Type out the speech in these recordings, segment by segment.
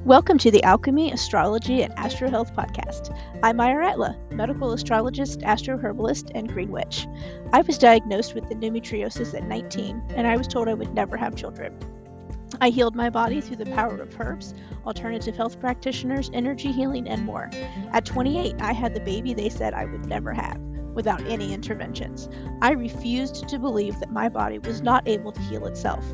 Welcome to the Alchemy, Astrology, and Astro Health podcast. I'm Maya Ratla, medical astrologist, astroherbalist, and green witch. I was diagnosed with endometriosis at 19, and I was told I would never have children. I healed my body through the power of herbs, alternative health practitioners, energy healing, and more. At 28, I had the baby they said I would never have, without any interventions. I refused to believe that my body was not able to heal itself.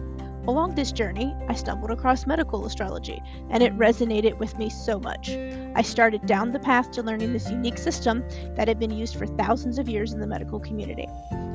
Along this journey, I stumbled across medical astrology, and it resonated with me so much. I started down the path to learning this unique system that had been used for thousands of years in the medical community.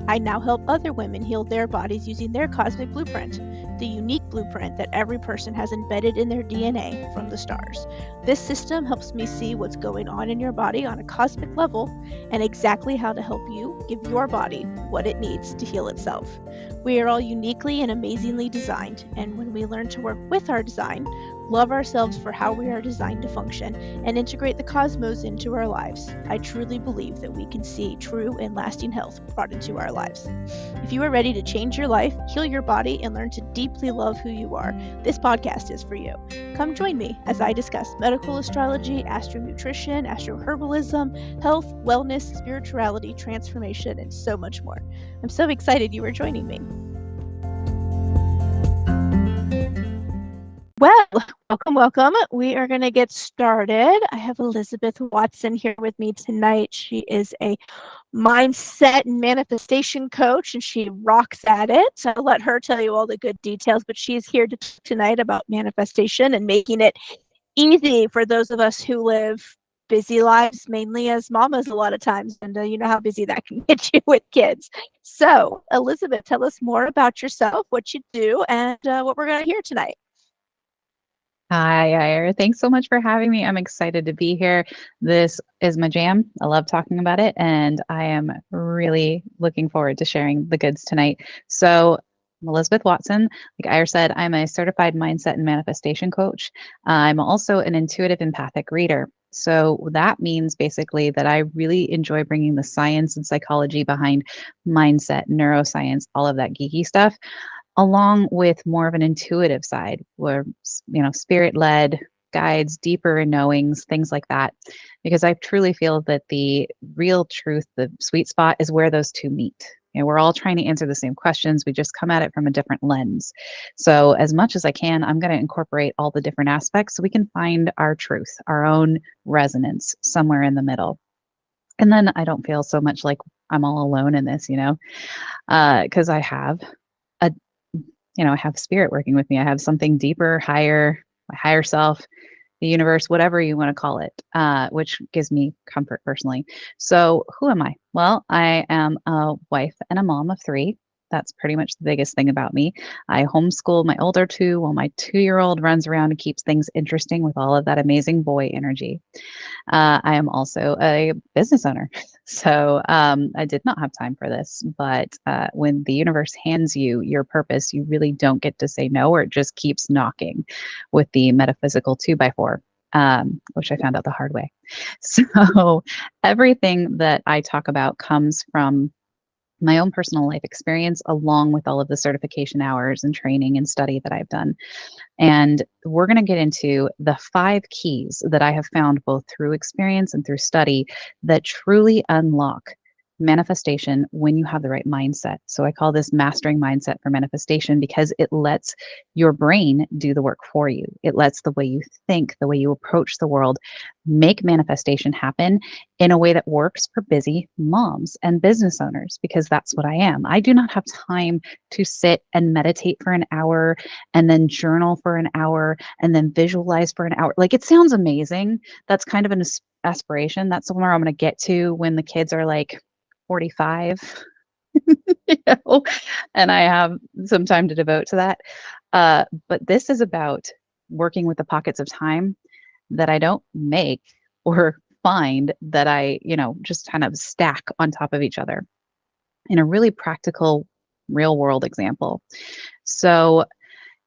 I now help other women heal their bodies using their cosmic blueprint, the unique blueprint that every person has embedded in their DNA from the stars. This system helps me see what's going on in your body on a cosmic level and exactly how to help you give your body what it needs to heal itself. We are all uniquely and amazingly designed, and when we learn to work with our design, love ourselves for how we are designed to function, and integrate the cosmos into our lives, I truly believe that we can see true and lasting health brought into our lives. If you are ready to change your life, heal your body, and learn to deeply love who you are, this podcast is for you. Come join me as I discuss medical astrology, astronutrition, astroherbalism, health, wellness, spirituality, transformation, and so much more. I'm so excited you are joining me. Well, welcome. We are going to get started. I have Elizabeth Watson here with me tonight. She is a mindset and manifestation coach, and she rocks at it. So I'll let her tell you all the good details, but she's here to talk tonight about manifestation and making it easy for those of us who live busy lives, mainly as mamas a lot of times, and you know how busy that can get you with kids. So, Elizabeth, tell us more about yourself, what you do, and what we're going to hear tonight. Hi, Ira. Thanks so much for having me. I'm excited to be here. This is my jam. I love talking about it, and I am really looking forward to sharing the goods tonight. So, I'm Elizabeth Watson. Like Ira said, I'm a certified mindset and manifestation coach. I'm also an intuitive empathic reader. So that means basically that I really enjoy bringing the science and psychology behind mindset, neuroscience, all of that geeky stuff, along with more of an intuitive side where, spirit led guides, deeper knowings, things like that. Because I truly feel that the real truth, the sweet spot, is where those two meet. We're all trying to answer the same questions. We just come at it from a different lens. So, as much as I can, I'm going to incorporate all the different aspects so we can find our truth, our own resonance somewhere in the middle. And then I don't feel so much like I'm all alone in this, because I have a I have spirit working with me. I have something deeper, higher, my higher self, the universe, whatever you want to call it, which gives me comfort personally. So who am I? Well, I am a wife and a mom of 3. That's pretty much the biggest thing about me. I homeschool my older 2 while my 2-year-old runs around and keeps things interesting with all of that amazing boy energy. I am also a business owner. So I did not have time for this, but when the universe hands you your purpose, you really don't get to say no, or it just keeps knocking with the metaphysical 2x4, which I found out the hard way. So everything that I talk about comes from my own personal life experience, along with all of the certification hours and training and study that I've done. And we're going to get into the 5 keys that I have found both through experience and through study that truly unlock manifestation when you have the right mindset. So I call this mastering mindset for manifestation because it lets your brain do the work for you. It lets the way you think, the way you approach the world, make manifestation happen in a way that works for busy moms and business owners, because that's what I am. I do not have time to sit and meditate for an hour and then journal for an hour and then visualize for an hour. Like, it sounds amazing. That's kind of an aspiration. That's somewhere I'm going to get to when the kids are like 45, and I have some time to devote to that. But this is about working with the pockets of time that I don't make or find that I, just kind of stack on top of each other in a really practical, real world example. So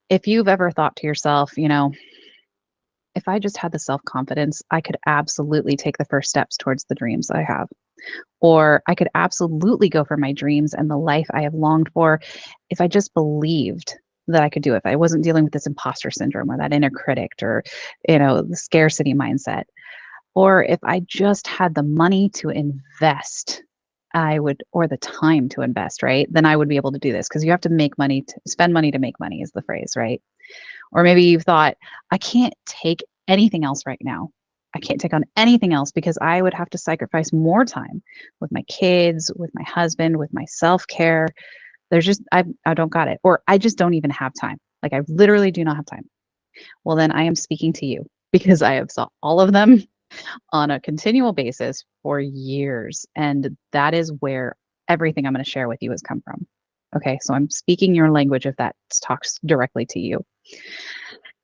if you've ever thought to yourself, if I just had the self-confidence, I could absolutely take the first steps towards the dreams I have. Or I could absolutely go for my dreams and the life I have longed for if I just believed that I could do if I wasn't dealing with this imposter syndrome or that inner critic or, the scarcity mindset. Or if I just had the money to invest, or the time to invest, right? Then I would be able to do this because you have to make money, to spend money to make money is the phrase, right? Or maybe you've thought, I can't take anything else right now. I can't take on anything else because I would have to sacrifice more time with my kids, with my husband, with my self care. I don't got it. Or I just don't even have time. Like I literally do not have time. Well, then I am speaking to you because I have saw all of them on a continual basis for years. And that is where everything I'm going to share with you has come from. Okay, so I'm speaking your language if that talks directly to you.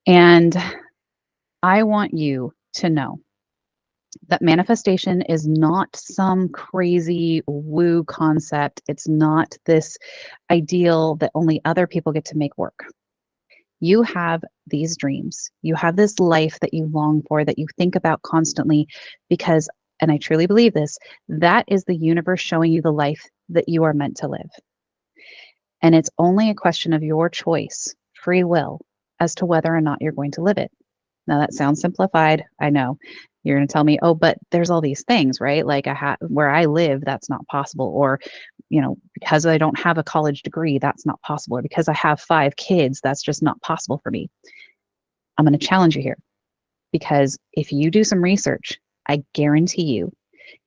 And I want you to know that manifestation is not some crazy woo concept. It's not this ideal that only other people get to make work. You have these dreams. You have this life that you long for, that you think about constantly because, and I truly believe this, that is the universe showing you the life that you are meant to live. And it's only a question of your choice, free will, as to whether or not you're going to live it. Now that sounds simplified. I know you're going to tell me, oh, but there's all these things, right? Like where I live, that's not possible. Or, because I don't have a college degree, that's not possible. Or because I have 5 kids, that's just not possible for me. I'm going to challenge you here because if you do some research, I guarantee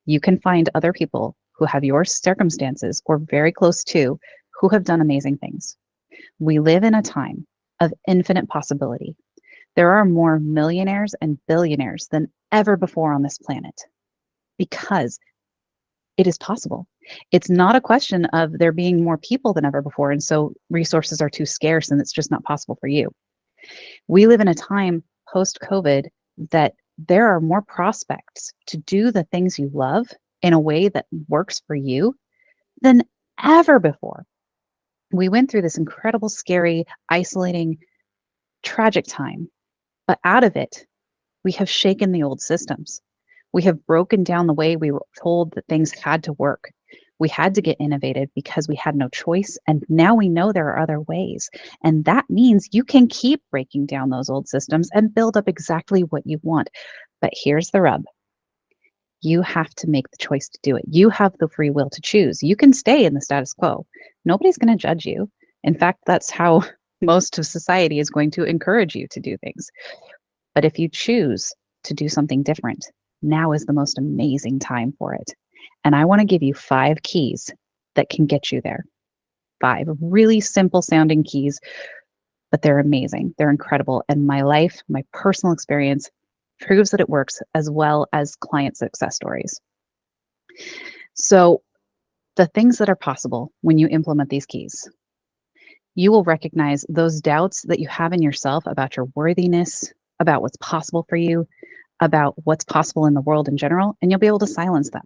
you can find other people who have your circumstances or very close to who have done amazing things. We live in a time of infinite possibility. There are more millionaires and billionaires than ever before on this planet because it is possible. It's not a question of there being more people than ever before, and so resources are too scarce and it's just not possible for you. We live in a time post-COVID that there are more prospects to do the things you love in a way that works for you than ever before. We went through this incredible, scary, isolating, tragic time, but out of it, we have shaken the old systems. We have broken down the way we were told that things had to work. We had to get innovative because we had no choice. And now we know there are other ways. And that means you can keep breaking down those old systems and build up exactly what you want. But here's the rub. You have to make the choice to do it. You have the free will to choose. You can stay in the status quo. Nobody's going to judge you. In fact, that's how most of society is going to encourage you to do things. But if you choose to do something different, now is the most amazing time for it. And I want to give you 5 keys that can get you there. 5 really simple sounding keys, but they're amazing. They're incredible. And my life, my personal experience proves that it works, as well as client success stories. So the things that are possible when you implement these keys, you will recognize those doubts that you have in yourself about your worthiness, about what's possible for you, about what's possible in the world in general, and you'll be able to silence them.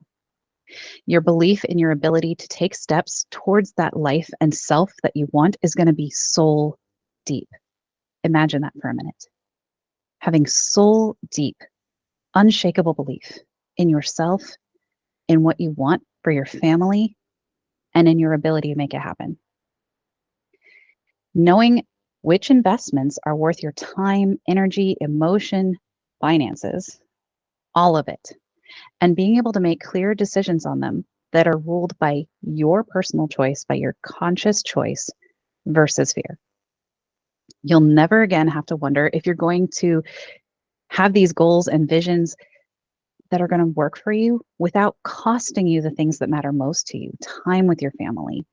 Your belief in your ability to take steps towards that life and self that you want is going to be soul deep. Imagine that for a minute. Having soul deep, unshakable belief in yourself, in what you want for your family, and in your ability to make it happen. Knowing which investments are worth your time, energy, emotion, finances, all of it, and being able to make clear decisions on them that are ruled by your personal choice, by your conscious choice versus fear. You'll never again have to wonder if you're going to have these goals and visions that are going to work for you without costing you the things that matter most to you: time with your family,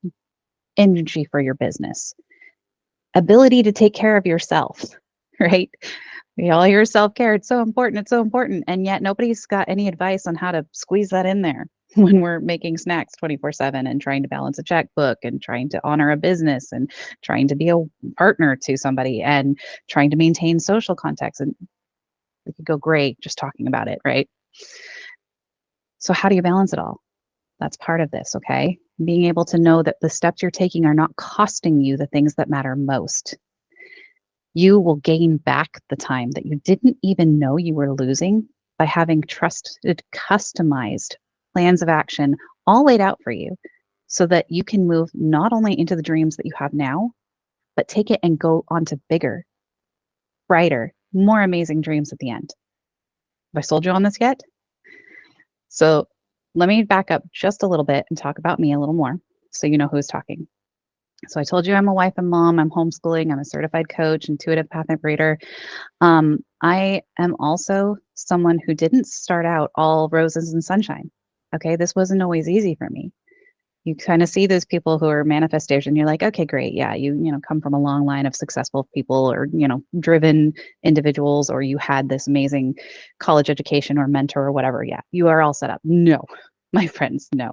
energy for your business, ability to take care of yourself, right? We all hear self-care. It's so important. It's so important. And yet nobody's got any advice on how to squeeze that in there when we're making snacks 24/7 and trying to balance a checkbook and trying to honor a business and trying to be a partner to somebody and trying to maintain social contacts. And we could go great just talking about it, right? So how do you balance it all? That's part of this, okay? Being able to know that the steps you're taking are not costing you the things that matter most. You will gain back the time that you didn't even know you were losing by having trusted, customized plans of action all laid out for you so that you can move not only into the dreams that you have now, but take it and go on to bigger, brighter, more amazing dreams at the end. Have I sold you on this yet? So let me back up just a little bit and talk about me a little more so you know who's talking. So I told you I'm a wife and mom, I'm homeschooling, I'm a certified coach, intuitive path reader. I am also someone who didn't start out all roses and sunshine. Okay, this wasn't always easy for me. You kind of see those people who are manifestation. You're like, okay, great, yeah, you come from a long line of successful people, or driven individuals, or you had this amazing college education or mentor or whatever. Yeah, you are all set up. No, my friends, no.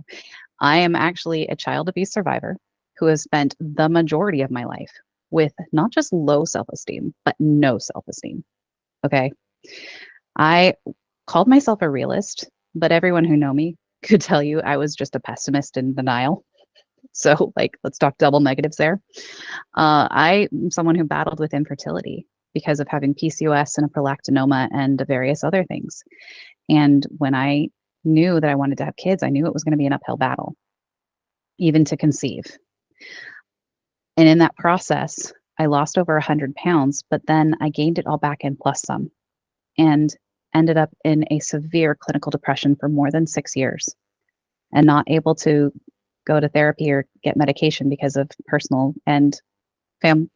I am actually a child abuse survivor who has spent the majority of my life with not just low self-esteem, but no self-esteem. Okay. I called myself a realist, but everyone who know me could tell you I was just a pessimist in denial. So, like, let's talk double negatives there. I am someone who battled with infertility because of having PCOS and a prolactinoma and various other things. And when I knew that I wanted to have kids, I knew it was going to be an uphill battle, even to conceive. And in that process, I lost over 100 pounds, but then I gained it all back in plus some, and ended up in a severe clinical depression for more than 6 years, and not able to go to therapy or get medication because of personal and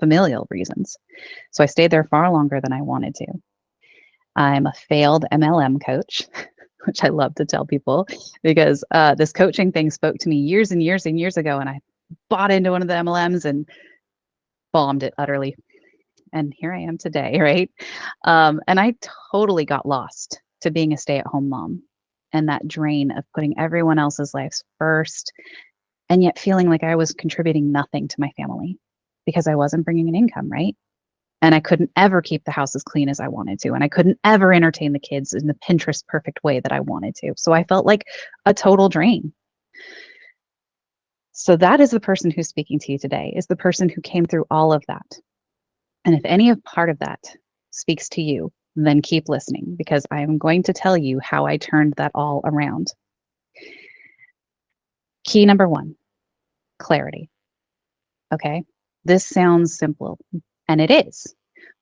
familial reasons. So I stayed there far longer than I wanted to. I'm a failed MLM coach, which I love to tell people, because this coaching thing spoke to me years and years and years ago, and I bought into one of the MLMs and bombed it utterly. And here I am today, right? And I totally got lost to being a stay-at-home mom, and that drain of putting everyone else's lives first, and yet feeling like I was contributing nothing to my family because I wasn't bringing an income, right? And I couldn't ever keep the house as clean as I wanted to. And I couldn't ever entertain the kids in the Pinterest perfect way that I wanted to. So I felt like a total drain. So that is the person who's speaking to you today, is the person who came through all of that. And if any of part of that speaks to you, then keep listening, because I am going to tell you how I turned that all around. Key number 1, clarity. Okay, this sounds simple, and it is.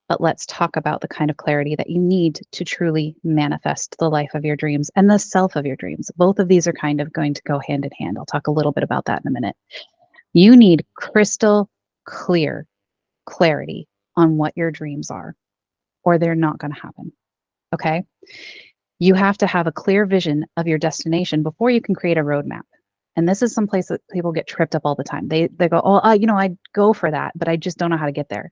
But let's talk about the kind of clarity that you need to truly manifest the life of your dreams and the self of your dreams. Both of these are kind of going to go hand in hand. I'll talk a little bit about that in a minute. You need crystal clear clarity on what your dreams are, or they're not going to happen. Okay? You have to have a clear vision of your destination before you can create a roadmap. And this is some place that people get tripped up all the time. They go, oh, I'd go for that, but I just don't know how to get there.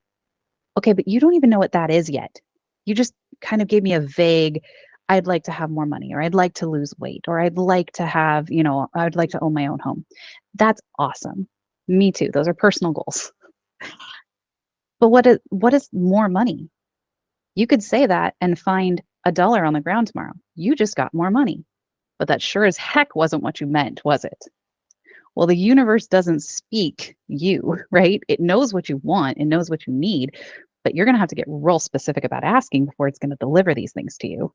Okay, but you don't even know what that is yet. You just kind of gave me a vague, I'd like to have more money, or I'd like to lose weight, or I'd like to have, I'd like to own my own home. That's awesome. Me too. Those are personal goals. But what is more money? You could say that and find $1 on the ground tomorrow. You just got more money. But that sure as heck wasn't what you meant, was it? Well, the universe doesn't speak you, right? It knows what you want, it knows what you need, but you're going to have to get real specific about asking before it's going to deliver these things to you.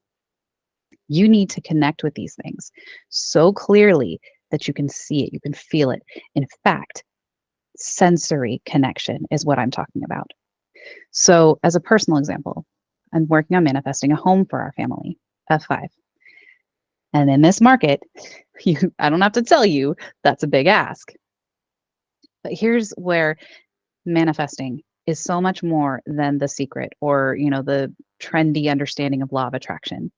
You need to connect with these things so clearly that you can see it, you can feel it. In fact, sensory connection is what I'm talking about. So, as a personal example, I'm working on manifesting a home for our family of 5. And in this market, I don't have to tell you, that's a big ask. But here's where manifesting is so much more than The Secret or, the trendy understanding of law of attraction.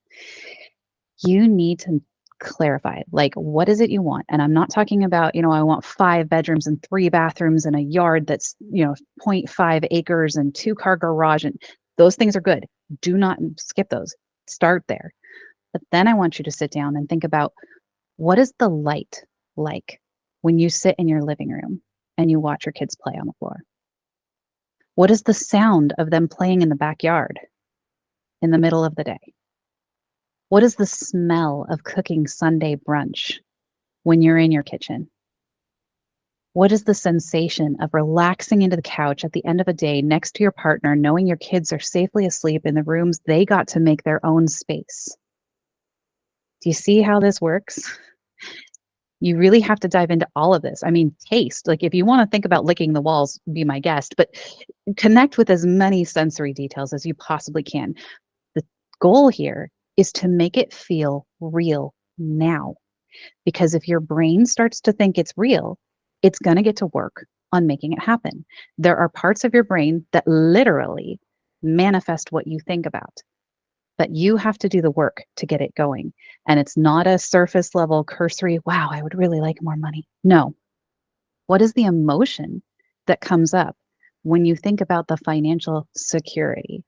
You need to clarify, like, what is it you want? And I'm not talking about, I want 5 bedrooms and 3 bathrooms and a yard that's, 0.5 acres and 2-car garage. And those things are good. Do not skip those. Start there. But then I want you to sit down and think about, what is the light like when you sit in your living room and you watch your kids play on the floor? What is the sound of them playing in the backyard in the middle of the day? What is the smell of cooking Sunday brunch when you're in your kitchen? What is the sensation of relaxing into the couch at the end of a day next to your partner, knowing your kids are safely asleep in the rooms they got to make their own space? Do you see how this works? You really have to dive into all of this. I mean, taste, like if you want to think about licking the walls, be my guest, but connect with as many sensory details as you possibly can. The goal here is to make it feel real now. Because if your brain starts to think it's real, it's going to get to work on making it happen. There are parts of your brain that literally manifest what you think about, but you have to do the work to get it going. And it's not a surface level cursory, wow, I would really like more money. No. What is the emotion that comes up when you think about the financial security,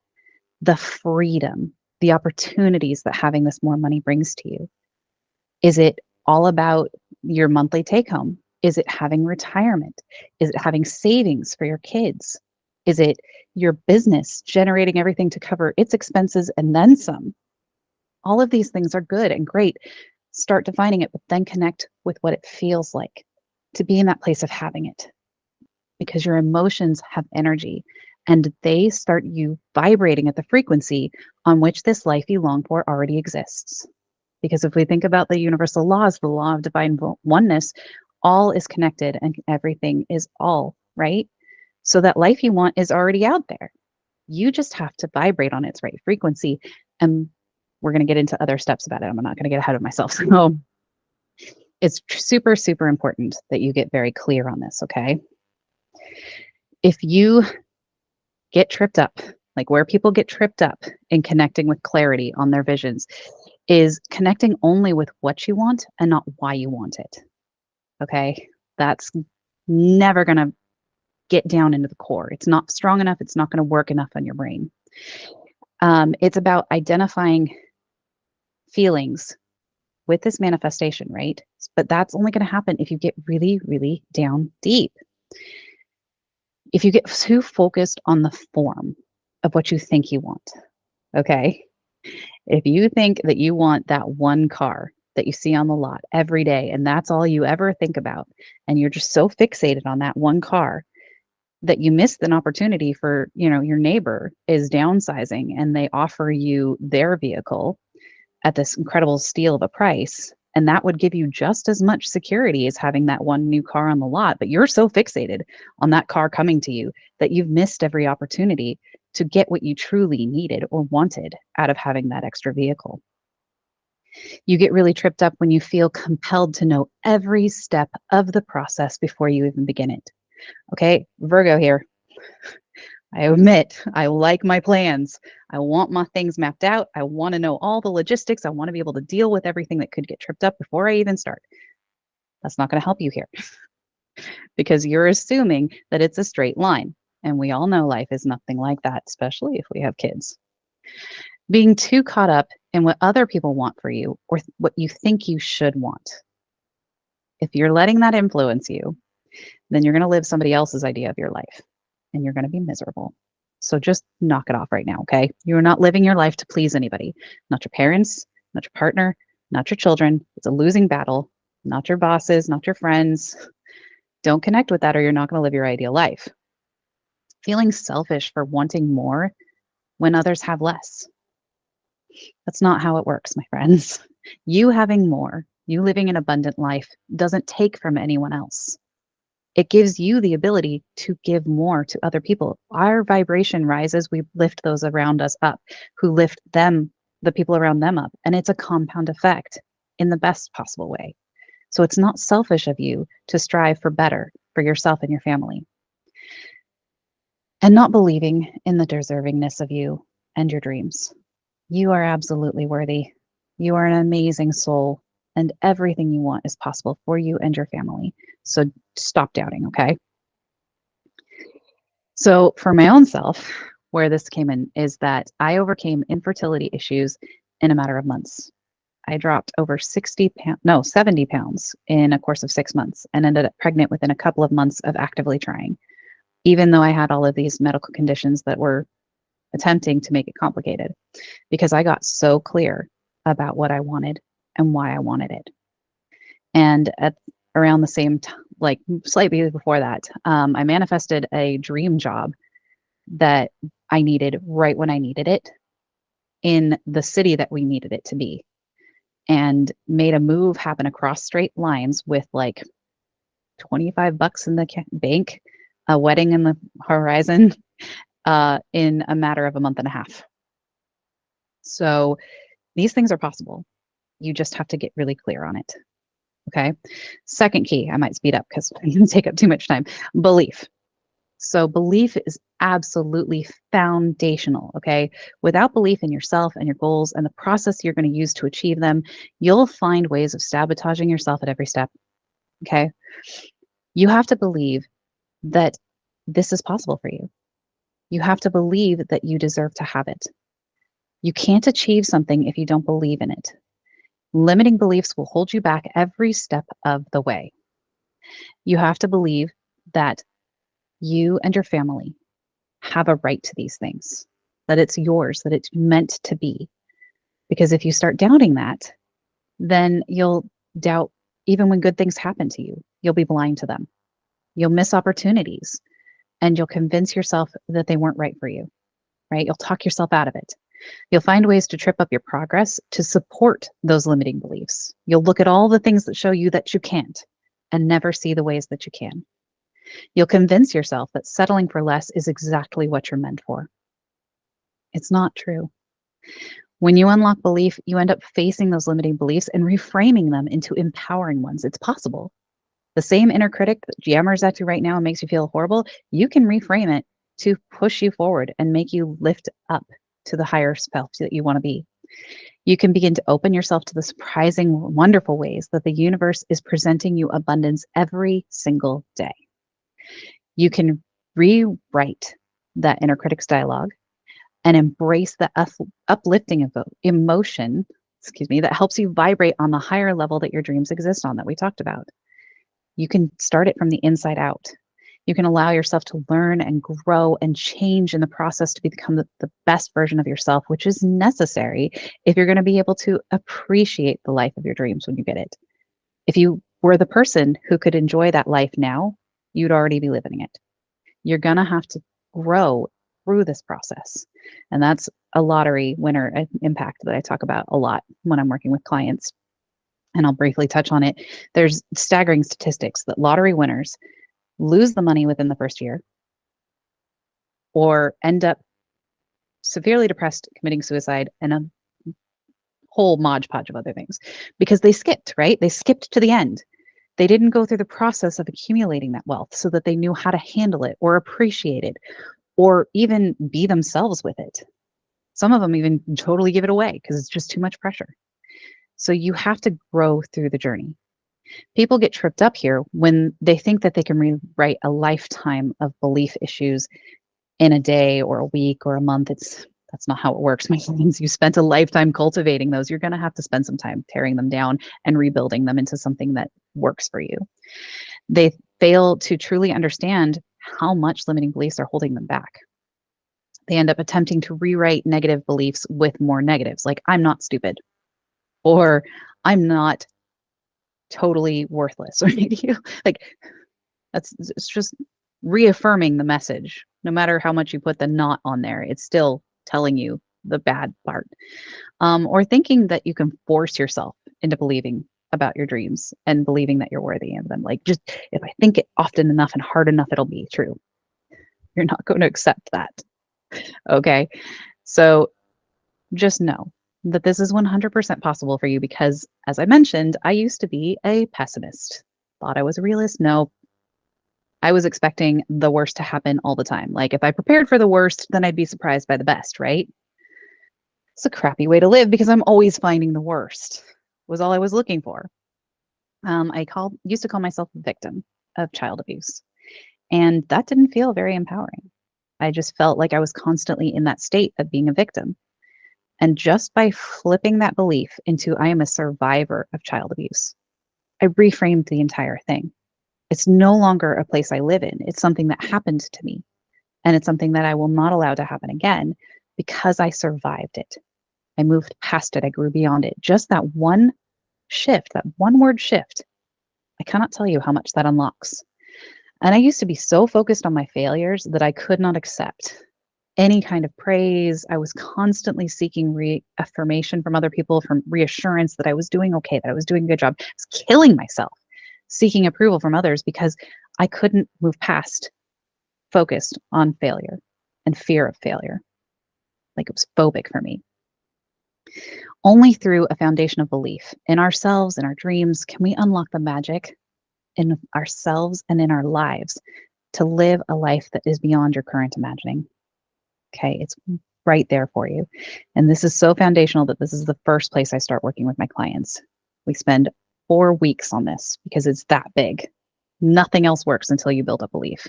the freedom, the opportunities that having this more money brings to you? Is it all about your monthly take home? Is it having retirement? Is it having savings for your kids? Is it your business generating everything to cover its expenses and then some? All of these things are good and great. Start defining it, but then connect with what it feels like to be in that place of having it, because your emotions have energy and they start you vibrating at the frequency on which this life you long for already exists. Because if we think about the universal laws, the law of divine oneness, all is connected and everything is all, right? So that life you want is already out there. You just have to vibrate on its right frequency. And we're going to get into other steps about it. I'm not going to get ahead of myself. So it's super, super important that you get very clear on this, okay? If you get tripped up, like where people get tripped up in connecting with clarity on their visions, is connecting only with what you want and not why you want it. Okay. That's never going to get down into the core. It's not strong enough. It's not going to work enough on your brain. It's about identifying feelings with this manifestation, right? But that's only going to happen if you get really, really down deep. If you get too focused on the form of what you think you want, okay? If you think that you want that one car that you see on the lot every day, and that's all you ever think about, and you're just so fixated on that one car that you miss an opportunity for, your neighbor is downsizing and they offer you their vehicle at this incredible steal of a price. And that would give you just as much security as having that one new car on the lot. But you're so fixated on that car coming to you that you've missed every opportunity to get what you truly needed or wanted out of having that extra vehicle. You get really tripped up when you feel compelled to know every step of the process before you even begin it. Okay, Virgo here. I admit I like my plans. I want my things mapped out. I want to know all the logistics. I want to be able to deal with everything that could get tripped up before I even start. That's not going to help you here because you're assuming that it's a straight line. And we all know life is nothing like that, especially if we have kids. Being too caught up in what other people want for you or what you think you should want. If you're letting that influence you, then you're going to live somebody else's idea of your life and you're going to be miserable. So just knock it off right now, okay? You're not living your life to please anybody, not your parents, not your partner, not your children. It's a losing battle, not your bosses, not your friends. Don't connect with that or you're not going to live your ideal life. Feeling selfish for wanting more when others have less. That's not how it works, my friends. You having more, you living an abundant life doesn't take from anyone else. It gives you the ability to give more to other people. Our vibration rises, we lift those around us up, who lift them, the people around them up. And it's a compound effect in the best possible way. So it's not selfish of you to strive for better for yourself and your family. And not believing in the deservingness of you and your dreams. You are absolutely worthy. You are an amazing soul, and everything you want is possible for you and your family. So stop doubting, okay? So for my own self, where this came in is that I overcame infertility issues in a matter of months. I dropped over 70 pounds in a course of 6 months and ended up pregnant within a couple of months of actively trying, even though I had all of these medical conditions that were attempting to make it complicated, because I got so clear about what I wanted and why I wanted it. And at around the same time, like slightly before that, I manifested a dream job that I needed right when I needed it in the city that we needed it to be. and made a move happen across straight lines with like $25 in the bank, a wedding in the horizon, in a matter of a month and a half. So these things are possible. You just have to get really clear on it. Okay. Second key, I might speed up because I can take up too much time. Belief. So belief is absolutely foundational. Okay. Without belief in yourself and your goals and the process you're going to use to achieve them, you'll find ways of sabotaging yourself at every step. Okay. You have to believe that this is possible for you. You have to believe that you deserve to have it. You can't achieve something if you don't believe in it. Limiting beliefs will hold you back every step of the way. You have to believe that you and your family have a right to these things, that it's yours, that it's meant to be. Because if you start doubting that, then you'll doubt even when good things happen to you. You'll be blind to them. You'll miss opportunities and you'll convince yourself that they weren't right for you, right? You'll talk yourself out of it. You'll find ways to trip up your progress to support those limiting beliefs. You'll look at all the things that show you that you can't and never see the ways that you can. You'll convince yourself that settling for less is exactly what you're meant for. It's not true. When you unlock belief, you end up facing those limiting beliefs and reframing them into empowering ones. It's possible. The same inner critic that jammers at you right now and makes you feel horrible, you can reframe it to push you forward and make you lift up to the higher self that you want to be. You can begin to open yourself to the surprising, wonderful ways that the universe is presenting you abundance every single day. You can rewrite that inner critic's dialogue and embrace the uplifting emotion, that helps you vibrate on the higher level that your dreams exist on that we talked about. You can start it from the inside out. You can allow yourself to learn and grow and change in the process to become the best version of yourself, which is necessary if you're going to be able to appreciate the life of your dreams when you get it. If you were the person who could enjoy that life now, you'd already be living it. You're going to have to grow through this process. And that's a lottery winner impact that I talk about a lot when I'm working with clients. And I'll briefly touch on it. There's staggering statistics that lottery winners lose the money within the first year or end up severely depressed, committing suicide, and a whole modge podge of other things because they skipped, right? They skipped to the end. They didn't go through the process of accumulating that wealth so that they knew how to handle it or appreciate it or even be themselves with it. Some of them even totally give it away because it's just too much pressure. So you have to grow through the journey. People get tripped up here when they think that they can rewrite a lifetime of belief issues in a day or a week or a month. That's not how it works, my friends. You spent a lifetime cultivating those. You're going to have to spend some time tearing them down and rebuilding them into something that works for you. They fail to truly understand how much limiting beliefs are holding them back. They end up attempting to rewrite negative beliefs with more negatives, like I'm not stupid, or I'm not totally worthless, or like it's just reaffirming the message. No matter how much you put the not on there, it's still telling you the bad part. Or thinking that you can force yourself into believing about your dreams and believing that you're worthy of them. Like, just if I think it often enough and hard enough, it'll be true. You're not going to accept that. Okay. So just know that this is 100% possible for you because, as I mentioned, I used to be a pessimist. Thought I was a realist. No, I was expecting the worst to happen all the time. Like, if I prepared for the worst, then I'd be surprised by the best, right? It's a crappy way to live because I'm always finding the worst, was all I was looking for. I used to call myself a victim of child abuse, and that didn't feel very empowering. I just felt like I was constantly in that state of being a victim. And just by flipping that belief into I am a survivor of child abuse, I reframed the entire thing. It's no longer a place I live in. It's something that happened to me. And it's something that I will not allow to happen again because I survived it. I moved past it. I grew beyond it. Just that one shift, that one word shift, I cannot tell you how much that unlocks. And I used to be so focused on my failures that I could not accept any kind of praise. I was constantly seeking reaffirmation from other people, from reassurance that I was doing okay, that I was doing a good job. I was killing myself seeking approval from others because I couldn't move past focused on failure and fear of failure. Like, it was phobic for me. Only through a foundation of belief in ourselves and our dreams can we unlock the magic in ourselves and in our lives to live a life that is beyond your current imagining. Okay, it's right there for you. And this is so foundational that this is the first place I start working with my clients. We spend 4 weeks on this because it's that big. Nothing else works until you build up belief.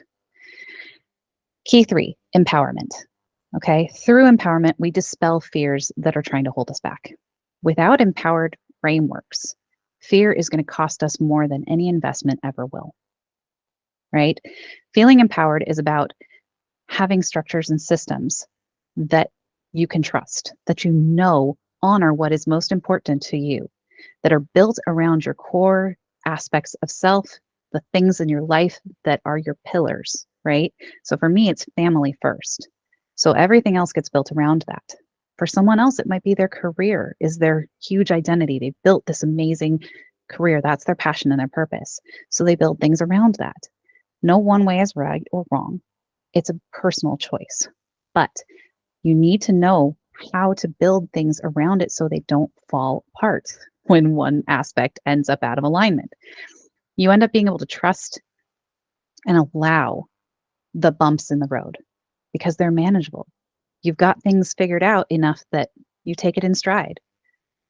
Key 3, empowerment. Okay, through empowerment, we dispel fears that are trying to hold us back. Without empowered frameworks, fear is going to cost us more than any investment ever will. Right? Feeling empowered is about having structures and systems that you can trust, that you know honor what is most important to you, that are built around your core aspects of self, the things in your life that are your pillars, right? So for me, it's family first. So everything else gets built around that. For someone else, it might be their career is their huge identity. They've built this amazing career. That's their passion and their purpose. So they build things around that. No one way is right or wrong. It's a personal choice. But you need to know how to build things around it so they don't fall apart when one aspect ends up out of alignment. You end up being able to trust and allow the bumps in the road because they're manageable. You've got things figured out enough that you take it in stride,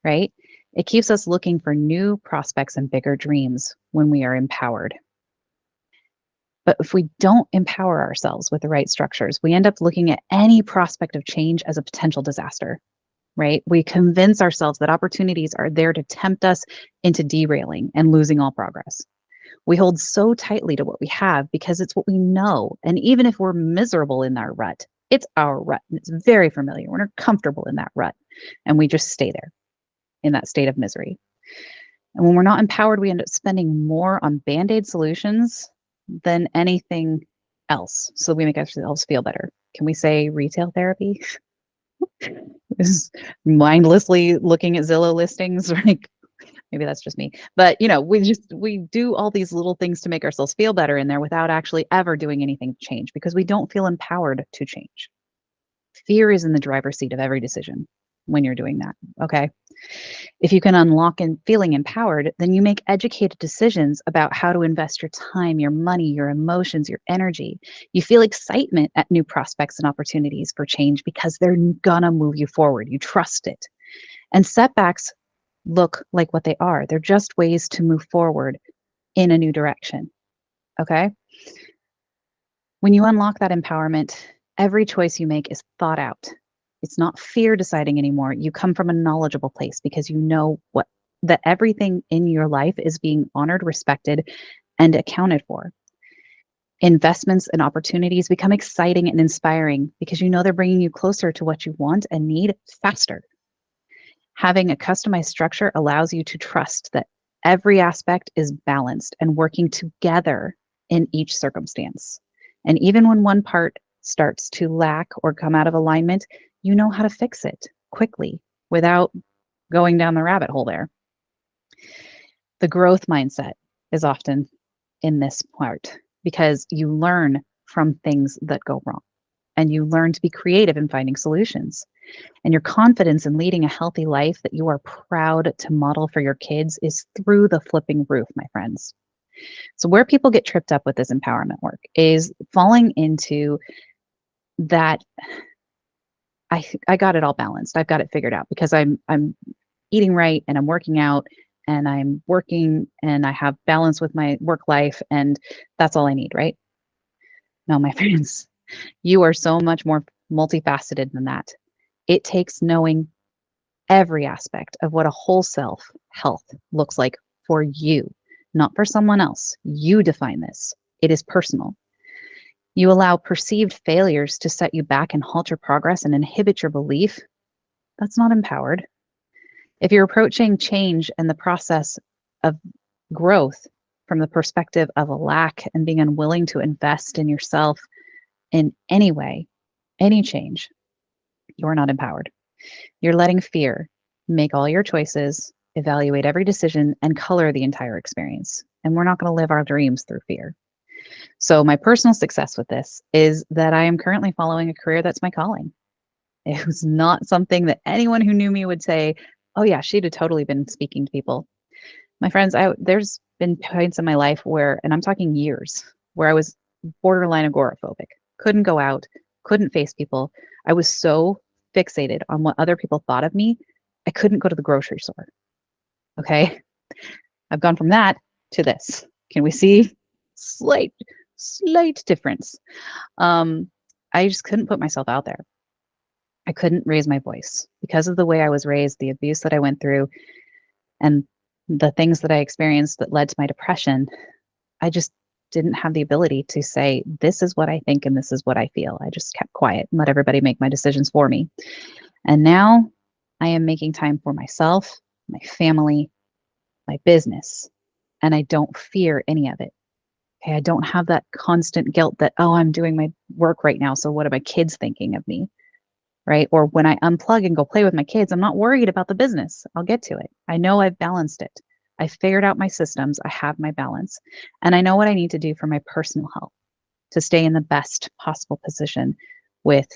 right? It keeps us looking for new prospects and bigger dreams when we are empowered. But if we don't empower ourselves with the right structures, we end up looking at any prospect of change as a potential disaster, right? We convince ourselves that opportunities are there to tempt us into derailing and losing all progress. We hold so tightly to what we have because it's what we know. And even if we're miserable in our rut, it's our rut and it's very familiar. We're comfortable in that rut and we just stay there in that state of misery. And when we're not empowered, we end up spending more on band-aid solutions than anything else. So we make ourselves feel better. Can we say retail therapy? Is mindlessly looking at Zillow listings, like maybe that's just me. But we do all these little things to make ourselves feel better in there without actually ever doing anything to change because we don't feel empowered to change. Fear is in the driver's seat of every decision when you're doing that. Okay. If you can unlock and feeling empowered, then you make educated decisions about how to invest your time, your money, your emotions, your energy. You feel excitement at new prospects and opportunities for change because they're gonna move you forward. You trust it. And setbacks look like what they are. They're just ways to move forward in a new direction. Okay? When you unlock that empowerment, every choice you make is thought out. It's not fear deciding anymore. You come from a knowledgeable place because you know that everything in your life is being honored, respected, and accounted for. Investments and opportunities become exciting and inspiring because you know they're bringing you closer to what you want and need faster. Having a customized structure allows you to trust that every aspect is balanced and working together in each circumstance. And even when one part starts to lack or come out of alignment, you know how to fix it quickly without going down the rabbit hole there. The growth mindset is often in this part because you learn from things that go wrong and you learn to be creative in finding solutions. And your confidence in leading a healthy life that you are proud to model for your kids is through the flipping roof, my friends. So where people get tripped up with this empowerment work is falling into that I got it all balanced. I've got it figured out because I'm eating right and I'm working out and I'm working and I have balance with my work life and that's all I need, right? No, my friends, you are so much more multifaceted than that. It takes knowing every aspect of what a whole self health looks like for you, not for someone else. You define this. It is personal. You allow perceived failures to set you back and halt your progress and inhibit your belief. That's not empowered. If you're approaching change and the process of growth from the perspective of a lack and being unwilling to invest in yourself in any way, any change, you're not empowered. You're letting fear make all your choices, evaluate every decision, and color the entire experience. And we're not going to live our dreams through fear. So, my personal success with this is that I am currently following a career that's my calling. It was not something that anyone who knew me would say, oh, yeah, she'd have totally been speaking to people. My friends, there's been points in my life where, and I'm talking years, where I was borderline agoraphobic, couldn't go out, couldn't face people. I was so fixated on what other people thought of me, I couldn't go to the grocery store. Okay. I've gone from that to this. Can we see slight difference? I just couldn't put myself out there. I couldn't raise my voice because of the way I was raised, the abuse that I went through, and the things that I experienced that led to my depression. I just didn't have the ability to say, this is what I think and this is what I feel. I just kept quiet and let everybody make my decisions for me. And now I am making time for myself, my family, my business, and I don't fear any of it. Okay, I don't have that constant guilt that, oh, I'm doing my work right now, so what are my kids thinking of me? Right? Or when I unplug and go play with my kids, I'm not worried about the business. I'll get to it. I know I've balanced it. I figured out my systems. I have my balance. And I know what I need to do for my personal health to stay in the best possible position with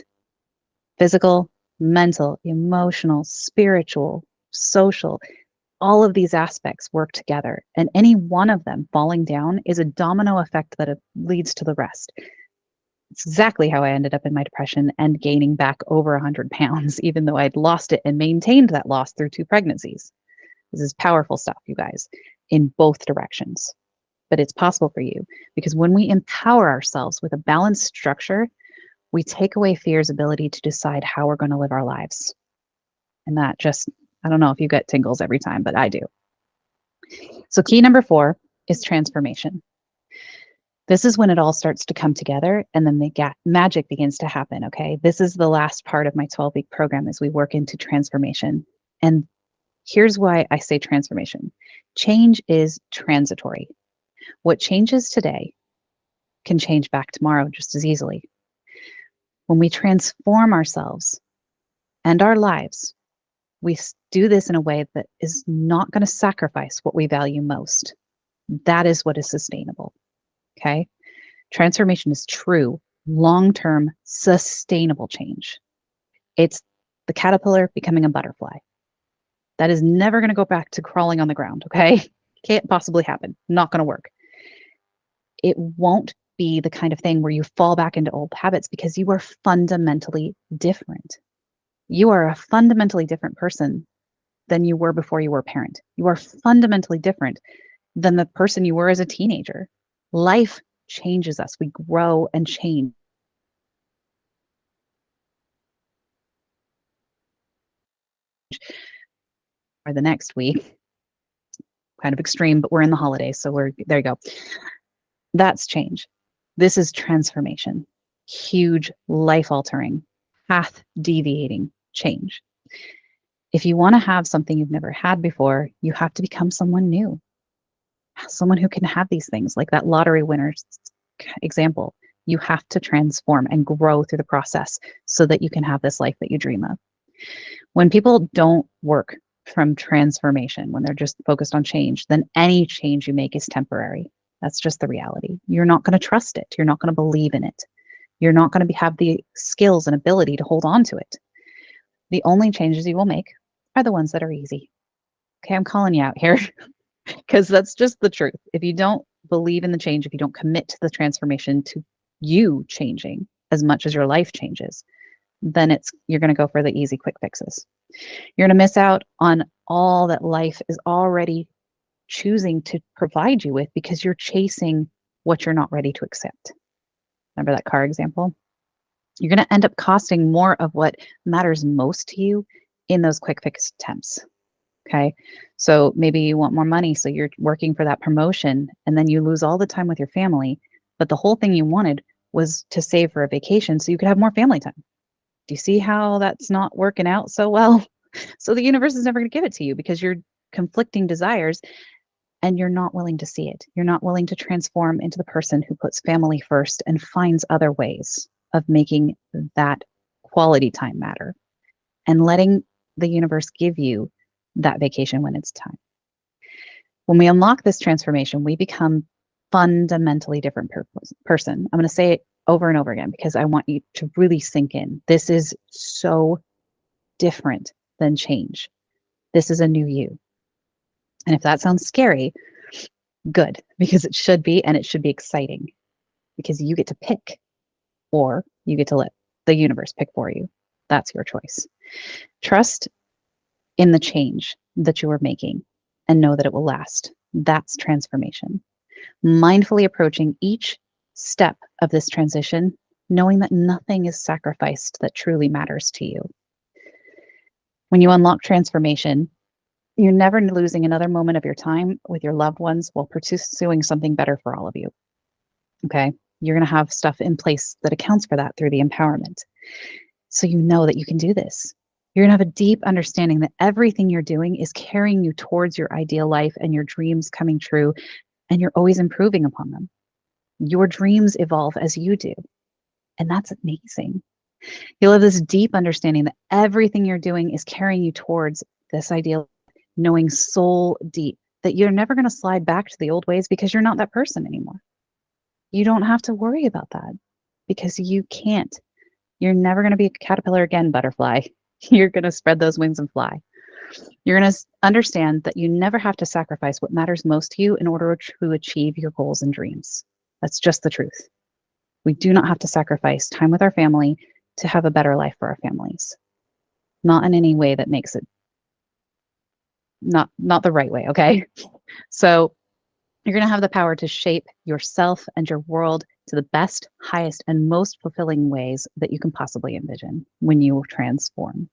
physical, mental, emotional, spiritual, social. All of these aspects work together. And any one of them falling down is a domino effect that leads to the rest. It's exactly how I ended up in my depression and gaining back over 100 pounds, even though I'd lost it and maintained that loss through 2 pregnancies. This is powerful stuff, you guys, in both directions. But it's possible for you because when we empower ourselves with a balanced structure, we take away fear's ability to decide how we're going to live our lives. And that just, I don't know if you get tingles every time, but I do. So, key number 4 is transformation. This is when it all starts to come together and then the magic begins to happen, okay? This is the last part of my 12-week program as we work into transformation. And here's why I say transformation. Change is transitory. What changes today can change back tomorrow just as easily. When we transform ourselves and our lives, we do this in a way that is not going to sacrifice what we value most. That is what is sustainable, okay? Transformation is true, long-term, sustainable change. It's the caterpillar becoming a butterfly. That is never going to go back to crawling on the ground, okay? Can't possibly happen. Not going to work. It won't be the kind of thing where you fall back into old habits because you are fundamentally different. You are a fundamentally different person than you were before you were a parent. You are fundamentally different than the person you were as a teenager. Life changes us. We grow and change. Or the next week, kind of extreme, but we're in the holidays, so there you go. That's change. This is transformation. Huge, life-altering, path-deviating change. If you want to have something you've never had before, you have to become someone new. Someone who can have these things, like that lottery winner's example. You have to transform and grow through the process so that you can have this life that you dream of. When people don't work from transformation, when they're just focused on change, then any change you make is temporary. That's just the reality. You're not going to trust it. You're not going to believe in it. You're not going to have the skills and ability to hold on to it. The only changes you will make are the ones that are easy. Okay, I'm calling you out here because that's just the truth. If you don't believe in the change, if you don't commit to the transformation, to you changing as much as your life changes, then you're going to go for the easy, quick fixes. You're going to miss out on all that life is already choosing to provide you with because you're chasing what you're not ready to accept. Remember that car example? You're going to end up costing more of what matters most to you in those quick fix attempts. Okay. So maybe you want more money, so you're working for that promotion, and then you lose all the time with your family. But the whole thing you wanted was to save for a vacation so you could have more family time. Do you see how that's not working out so well? So the universe is never going to give it to you because you're conflicting desires and you're not willing to see it. You're not willing to transform into the person who puts family first and finds other ways of making that quality time matter, and letting the universe give you that vacation when it's time. When we unlock this transformation, we become fundamentally different person. I'm going to say it over and over again because I want you to really sink in. This is so different than change. This is a new you. And if that sounds scary, good, because it should be, and it should be exciting because you get to pick, or you get to let the universe pick for you. That's your choice. Trust in the change that you are making and know that it will last. That's transformation. Mindfully approaching each step of this transition, knowing that nothing is sacrificed that truly matters to you. When you unlock transformation, you're never losing another moment of your time with your loved ones while pursuing something better for all of you. Okay? You're going to have stuff in place that accounts for that through the empowerment. So you know that you can do this. You're going to have a deep understanding that everything you're doing is carrying you towards your ideal life and your dreams coming true, and you're always improving upon them. Your dreams evolve as you do, and that's amazing. You'll have this deep understanding that everything you're doing is carrying you towards this ideal, knowing soul deep that you're never going to slide back to the old ways because you're not that person anymore. You don't have to worry about that because you can't. You're never going to be a caterpillar again, butterfly. You're going to spread those wings and fly. You're going to understand that you never have to sacrifice what matters most to you in order to achieve your goals and dreams. That's just the truth. We do not have to sacrifice time with our family to have a better life for our families. Not in any way that makes it not the right way, okay? So you're going to have the power to shape yourself and your world to the best, highest, and most fulfilling ways that you can possibly envision when you transform,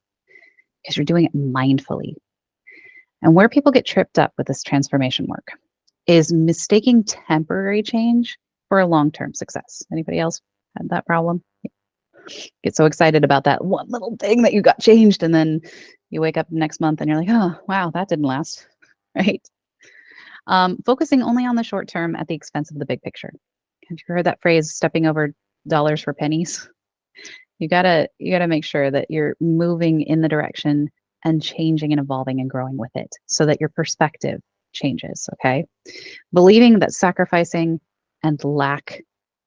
because you're doing it mindfully. And where people get tripped up with this transformation work is mistaking temporary change for a long-term success. Anybody else had that problem? Get so excited about that one little thing that you got changed, and then you wake up next month and you're like, oh, wow, that didn't last, right? Focusing only on the short term at the expense of the big picture. Have you heard that phrase, stepping over dollars for pennies? You gotta make sure that you're moving in the direction and changing and evolving and growing with it so that your perspective changes, okay? Believing that sacrificing and lack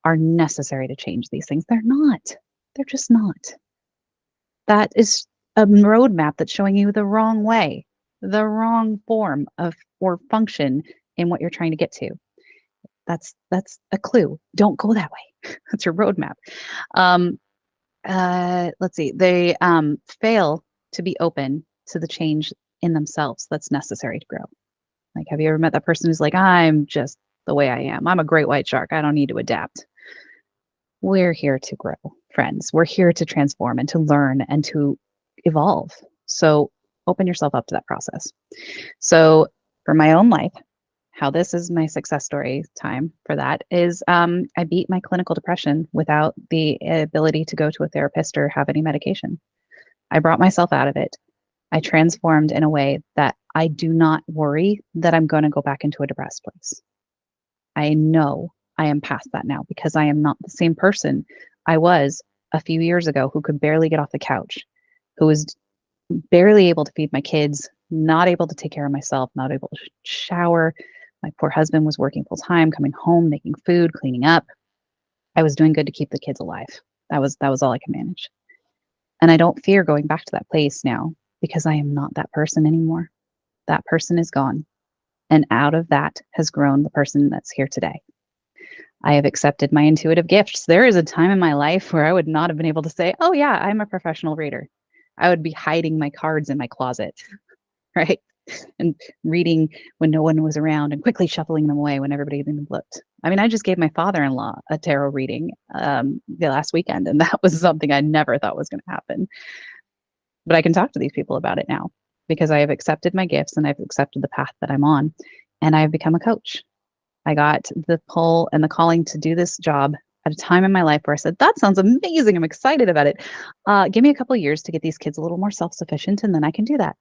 are necessary to change these things. They're not. They're just not. That is a roadmap that's showing you the wrong way, the wrong form of or function in what you're trying to get to. That's a clue. Don't go that way. That's your roadmap. Let's see. They fail to be open to the change in themselves that's necessary to grow. Like, have you ever met that person who's like, I'm just the way I am. I'm a great white shark. I don't need to adapt. We're here to grow, friends. We're here to transform and to learn and to evolve. So open yourself up to that process. So for my own life, how this is my success story time for that is I beat my clinical depression without the ability to go to a therapist or have any medication. I brought myself out of it. I transformed in a way that I do not worry that I'm going to go back into a depressed place. I know I am past that now because I am not the same person I was a few years ago who could barely get off the couch, who was barely able to feed my kids, not able to take care of myself, not able to shower. My poor husband was working full time, coming home, making food, cleaning up. I was doing good to keep the kids alive. That was all I could manage. And I don't fear going back to that place now because I am not that person anymore. That person is gone. And out of that has grown the person that's here today. I have accepted my intuitive gifts. There is a time in my life where I would not have been able to say, oh, yeah, I'm a professional reader. I would be hiding my cards in my closet, right? And reading when no one was around and quickly shuffling them away when everybody even looked. I mean, I just gave my father-in-law a tarot reading the last weekend, and that was something I never thought was going to happen. But I can talk to these people about it now because I have accepted my gifts and I've accepted the path that I'm on, and I have become a coach. I got the pull and the calling to do this job at a time in my life where I said, that sounds amazing. I'm excited about it. Give me a couple of years to get these kids a little more self-sufficient, and then I can do that.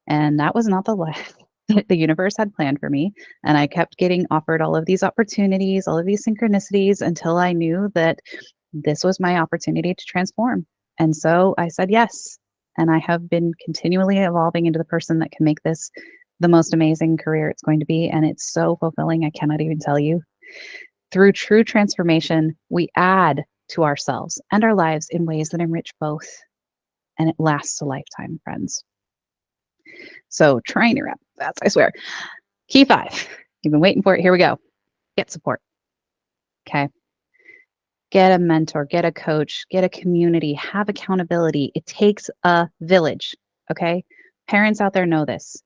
And that was not the life that the universe had planned for me. And I kept getting offered all of these opportunities, all of these synchronicities until I knew that this was my opportunity to transform. And so I said yes. And I have been continually evolving into the person that can make this the most amazing career it's going to be. And it's so fulfilling. I cannot even tell you. Through true transformation, we add to ourselves and our lives in ways that enrich both. And it lasts a lifetime, friends. So train your that's, I swear. Key 5. You've been waiting for it. Here we go. Get support. Okay. Get a mentor, get a coach, get a community, have accountability. It takes a village. Okay. Parents out there know this.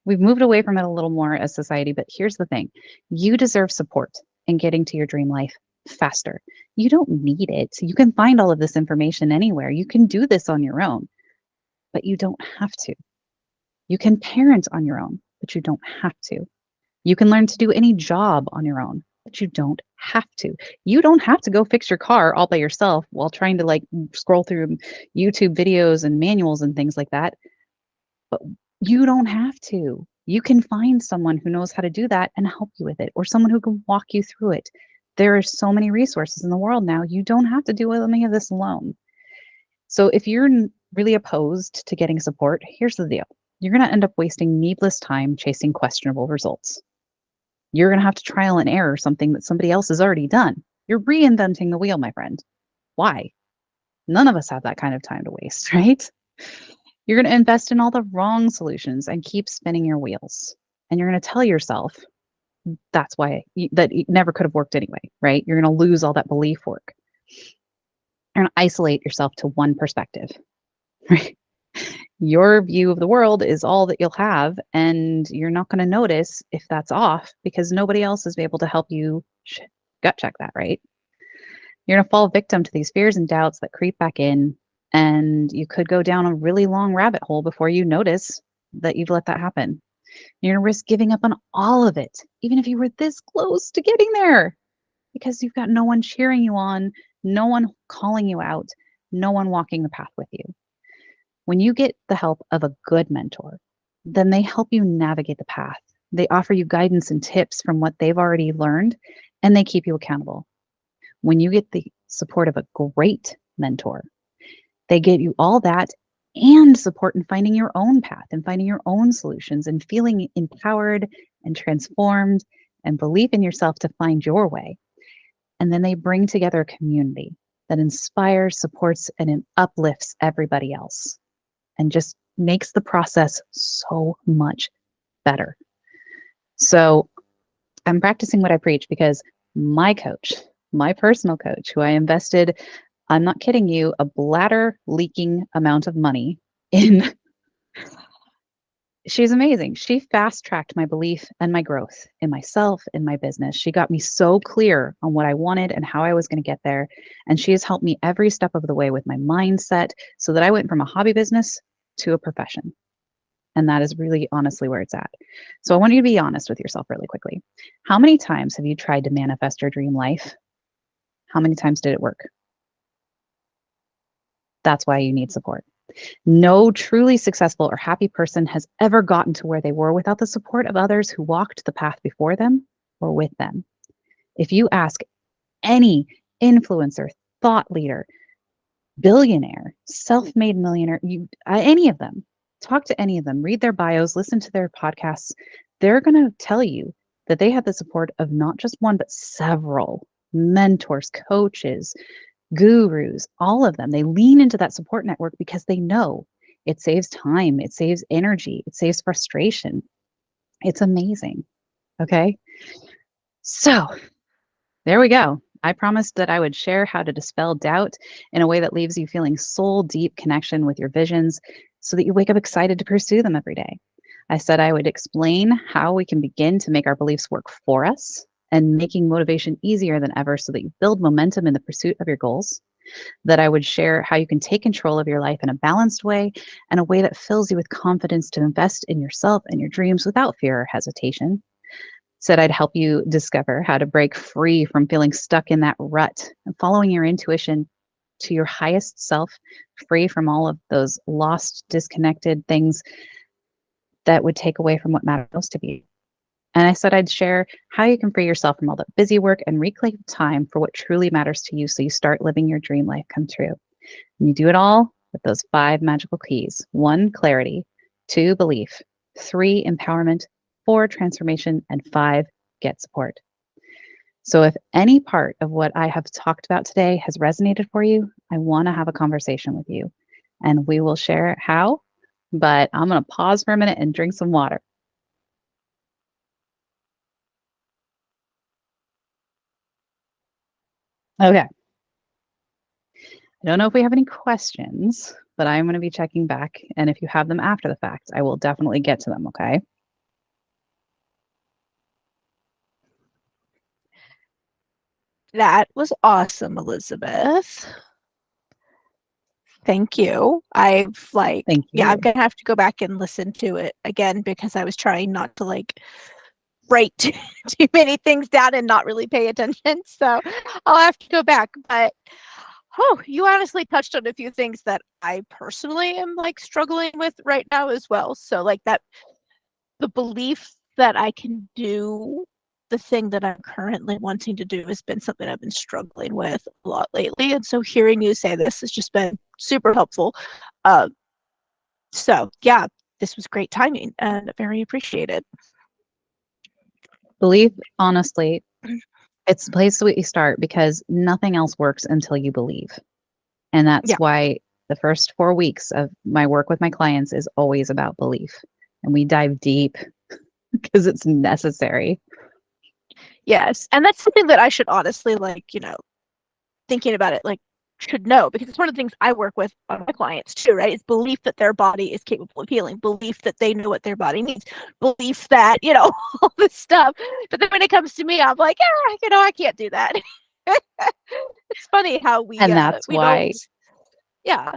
We've moved away from it a little more as society, but here's the thing. You deserve support in getting to your dream life faster. You don't need it. You can find all of this information anywhere. You can do this on your own, but you don't have to. You can parent on your own, but you don't have to. You can learn to do any job on your own, but you don't have to. You don't have to go fix your car all by yourself while trying to scroll through YouTube videos and manuals and things like that. But you don't have to. You can find someone who knows how to do that and help you with it, or someone who can walk you through it. There are so many resources in the world now. You don't have to do any of this alone. So if you're really opposed to getting support, here's the deal. You're going to end up wasting needless time chasing questionable results. You're going to have to trial and error something that somebody else has already done. You're reinventing the wheel, my friend. Why? None of us have that kind of time to waste, right? You're going to invest in all the wrong solutions and keep spinning your wheels. And you're going to tell yourself that's why that it never could have worked anyway, right? You're going to lose all that belief work. You're going to isolate yourself to one perspective, right? Your view of the world is all that you'll have, and you're not going to notice if that's off because nobody else is able to help you gut check that, right? You're going to fall victim to these fears and doubts that creep back in, and you could go down a really long rabbit hole before you notice that you've let that happen. You're going to risk giving up on all of it, even if you were this close to getting there, because you've got no one cheering you on, no one calling you out, no one walking the path with you. When you get the help of a good mentor, then they help you navigate the path. They offer you guidance and tips from what they've already learned, and they keep you accountable. When you get the support of a great mentor, they get you all that and support in finding your own path and finding your own solutions and feeling empowered and transformed and belief in yourself to find your way. And then they bring together a community that inspires, supports, and uplifts everybody else and just makes the process so much better. So I'm practicing what I preach because my coach, my personal coach, who I invested, I'm not kidding you, a bladder leaking amount of money in, she's amazing. She fast-tracked my belief and my growth in myself, in my business. She got me so clear on what I wanted and how I was going to get there. And she has helped me every step of the way with my mindset so that I went from a hobby business to a profession. And that is really honestly where it's at. So I want you to be honest with yourself really quickly. How many times have you tried to manifest your dream life? How many times did it work? That's why you need support. No truly successful or happy person has ever gotten to where they were without the support of others who walked the path before them or with them. If you ask any influencer, thought leader, billionaire, self-made millionaire, any of them, talk to any of them, read their bios, listen to their podcasts, they're going to tell you that they have the support of not just one, but several mentors, coaches, gurus, all of them. They lean into that support network because they know it saves time, it saves energy, it saves frustration. It's amazing. Okay. So there we go. I promised that I would share how to dispel doubt in a way that leaves you feeling soul deep connection with your visions so that you wake up excited to pursue them every day. I said I would explain how we can begin to make our beliefs work for us and making motivation easier than ever so that you build momentum in the pursuit of your goals. That I would share how you can take control of your life in a balanced way and a way that fills you with confidence to invest in yourself and your dreams without fear or hesitation. Said I'd help you discover how to break free from feeling stuck in that rut and following your intuition to your highest self, free from all of those lost, disconnected things that would take away from what matters most to you. And I said I'd share how you can free yourself from all that busy work and reclaim time for what truly matters to you so you start living your dream life come true. And you do it all with those 5 magical keys. 1, clarity. 2, belief. 3, empowerment. 4, transformation. And 5, get support. So if any part of what I have talked about today has resonated for you, I want to have a conversation with you. And we will share how, but I'm going to pause for a minute and drink some water. Okay. I don't know if we have any questions, but I'm going to be checking back. And if you have them after the fact, I will definitely get to them. Okay. That was awesome, Elizabeth. Thank you. I've like, Thank yeah, I'm you. gonna have to go back and listen to it again because I was trying not to like write too many things down and not really pay attention. So I'll have to go back. But oh, you honestly touched on a few things that I personally am like struggling with right now as well. So like that, the belief that I can do the thing that I'm currently wanting to do has been something I've been struggling with a lot lately. And so hearing you say this has just been super helpful. Uh, so yeah, this was great timing and very appreciated. Belief, honestly, it's the place that we start because nothing else works until you believe. And that's Yeah. why the first 4 weeks of my work with my clients is always about belief. And we dive deep because it's necessary. Yes. And that's something that I should honestly like, you know, thinking about it, like should know because it's one of the things I work with on my clients too, right? It's belief that their body is capable of healing, belief that they know what their body needs, belief that, you know, all this stuff. But then when it comes to me, I'm like, yeah, you know, I can't do that. It's funny how And that's we don't, why, yeah,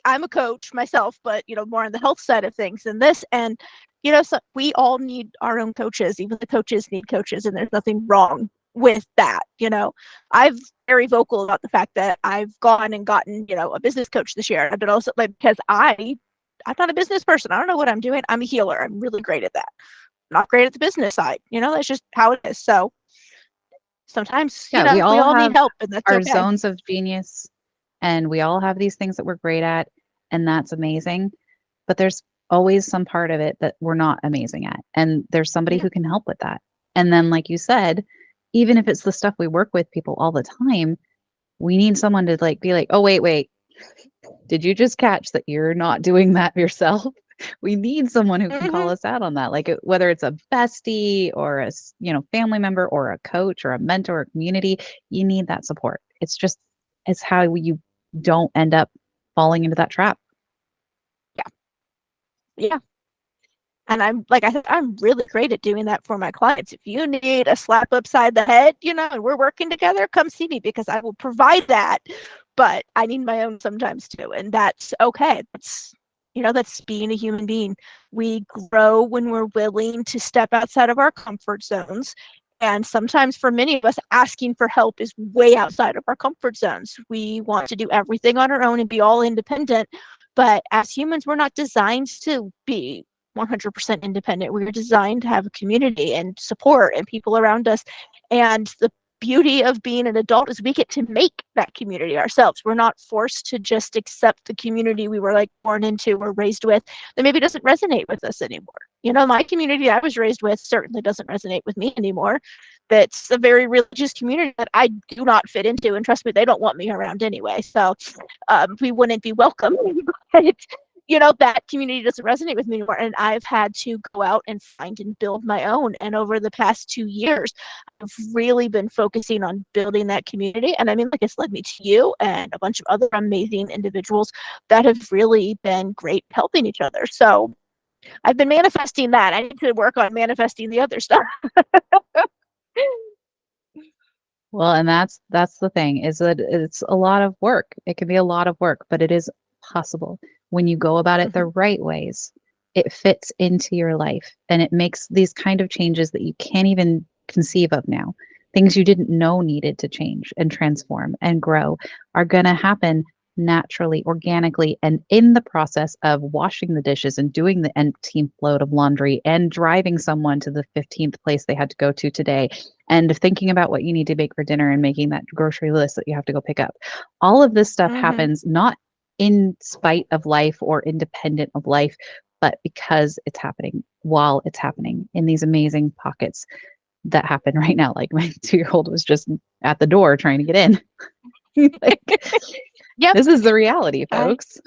I'm a coach myself, but you know, more on the health side of things than this. And you know, so we all need our own coaches. Even the coaches need coaches, and there's nothing wrong with that. You know, I've very vocal about the fact that I've gone and gotten, you know, a business coach this year. I've been also like because I'm not a business person. I don't know what I'm doing. I'm a healer. I'm really great at that. I'm not great at the business side. You know, that's just how it is. So sometimes, you yeah, we know, we all all need have help, and that's our okay. zones of genius and we all have these things that we're great at. And that's amazing. But there's always some part of it that we're not amazing at. And there's somebody Yeah. who can help with that. And then, like you said, even if it's the stuff we work with people all the time, we need someone to like be like, oh, wait, did you just catch that you're not doing that yourself? We need someone who can call Mm-hmm. us out on that, like whether it's a bestie or family member or a coach or a mentor or community. You need that support. It's how you don't end up falling into that trap. Yeah. Yeah. And I'm like I said, I'm really great at doing that for my clients. If you need a slap upside the head, you know, and we're working together, come see me because I will provide that. But I need my own sometimes too. And that's okay. That's, you know, that's being a human being. We grow when we're willing to step outside of our comfort zones. And sometimes for many of us, asking for help is way outside of our comfort zones. We want to do everything on our own and be all independent. But as humans, we're not designed to be 100% independent. We were designed to have a community and support and people around us. And the beauty of being an adult is we get to make that community ourselves. We're not forced to just accept the community we were like born into or raised with that maybe doesn't resonate with us anymore. You know, my community I was raised with certainly doesn't resonate with me anymore. That's a very religious community that I do not fit into. And trust me, they don't want me around anyway. So we wouldn't be welcome. But you know, that community doesn't resonate with me anymore. And I've had to go out and find and build my own. And over the past 2 years, I've really been focusing on building that community. And I mean, like, it's led me to you and a bunch of other amazing individuals that have really been great helping each other. So I've been manifesting that. I need to work on manifesting the other stuff. Well, and that's the thing is that it's a lot of work. It can be a lot of work, but it is possible when you go about it the Mhm. right ways. It fits into your life and it makes these kind of changes that you can't even conceive of now. Things you didn't know needed to change and transform and grow are going to happen naturally, organically, and in the process of washing the dishes and doing the empty load of laundry and driving someone to the 15th place they had to go to today and thinking about what you need to make for dinner and making that grocery list that you have to go pick up. All of this stuff Mm-hmm. happens not in spite of life or independent of life, but because it's happening while it's happening in these amazing pockets that happen right now. Like my 2-year-old was just at the door trying to get in. Like, Yep. this is the reality, I folks.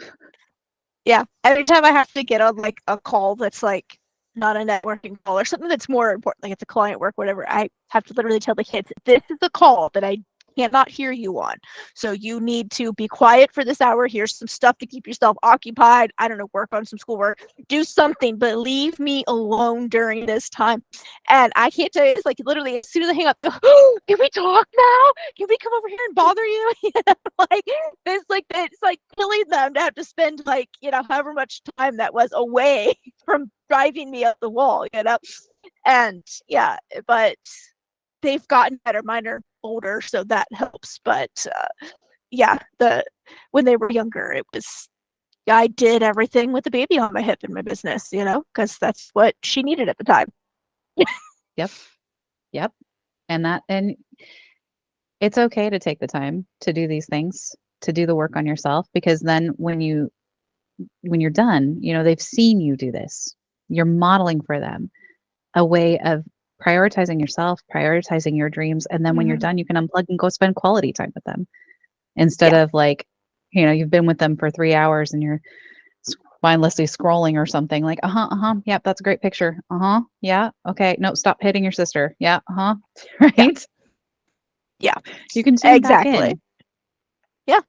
Yeah. Every time I have to get on like a call that's like not a networking call or something that's more important, like it's a client work, whatever, I have to literally tell the kids, this is a call that I cannot hear you on. So you need to be quiet for this hour. Here's some stuff to keep yourself occupied. I don't know, work on some schoolwork, do something, but leave me alone during this time. And I can't tell you, it's like literally as soon as I hang up, oh, can we talk now? Can we come over here and bother you? Like it's like killing them to have to spend like, however much time that was away from driving me up the wall. And yeah, but they've gotten better. Mine are older, so that helps. But yeah, when they were younger, it was I did everything with the baby on my hip in my business, because that's what she needed at the time. Yep. Yep. And it's okay to take the time to do these things, to do the work on yourself, because then when you're done, they've seen you do this. You're modeling for them a way of prioritizing yourself, prioritizing your dreams, and then when you're Mm-hmm. done, you can unplug and go spend quality time with them instead Yeah. of like, you've been with them for 3 hours and you're mindlessly scrolling or something like, yep, that's a great picture. Yeah, okay, no, stop hitting your sister. Yeah, Yeah. right? Yeah. You can tune back Exactly. in. Yeah.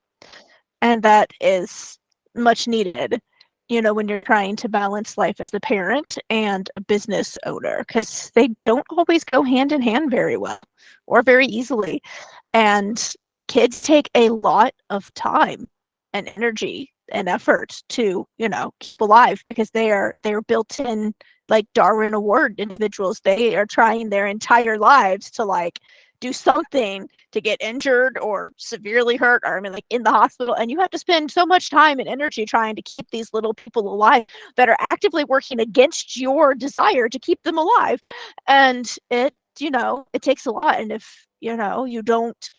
And that is much needed, when you're trying to balance life as a parent and a business owner, because they don't always go hand in hand very well or very easily. And kids take a lot of time and energy and effort to, keep alive, because they're built in like Darwin Award individuals. They are trying their entire lives to like do something to get injured or severely hurt, or I mean like in the hospital, and you have to spend so much time and energy trying to keep these little people alive that are actively working against your desire to keep them alive. And it takes a lot. And if you don't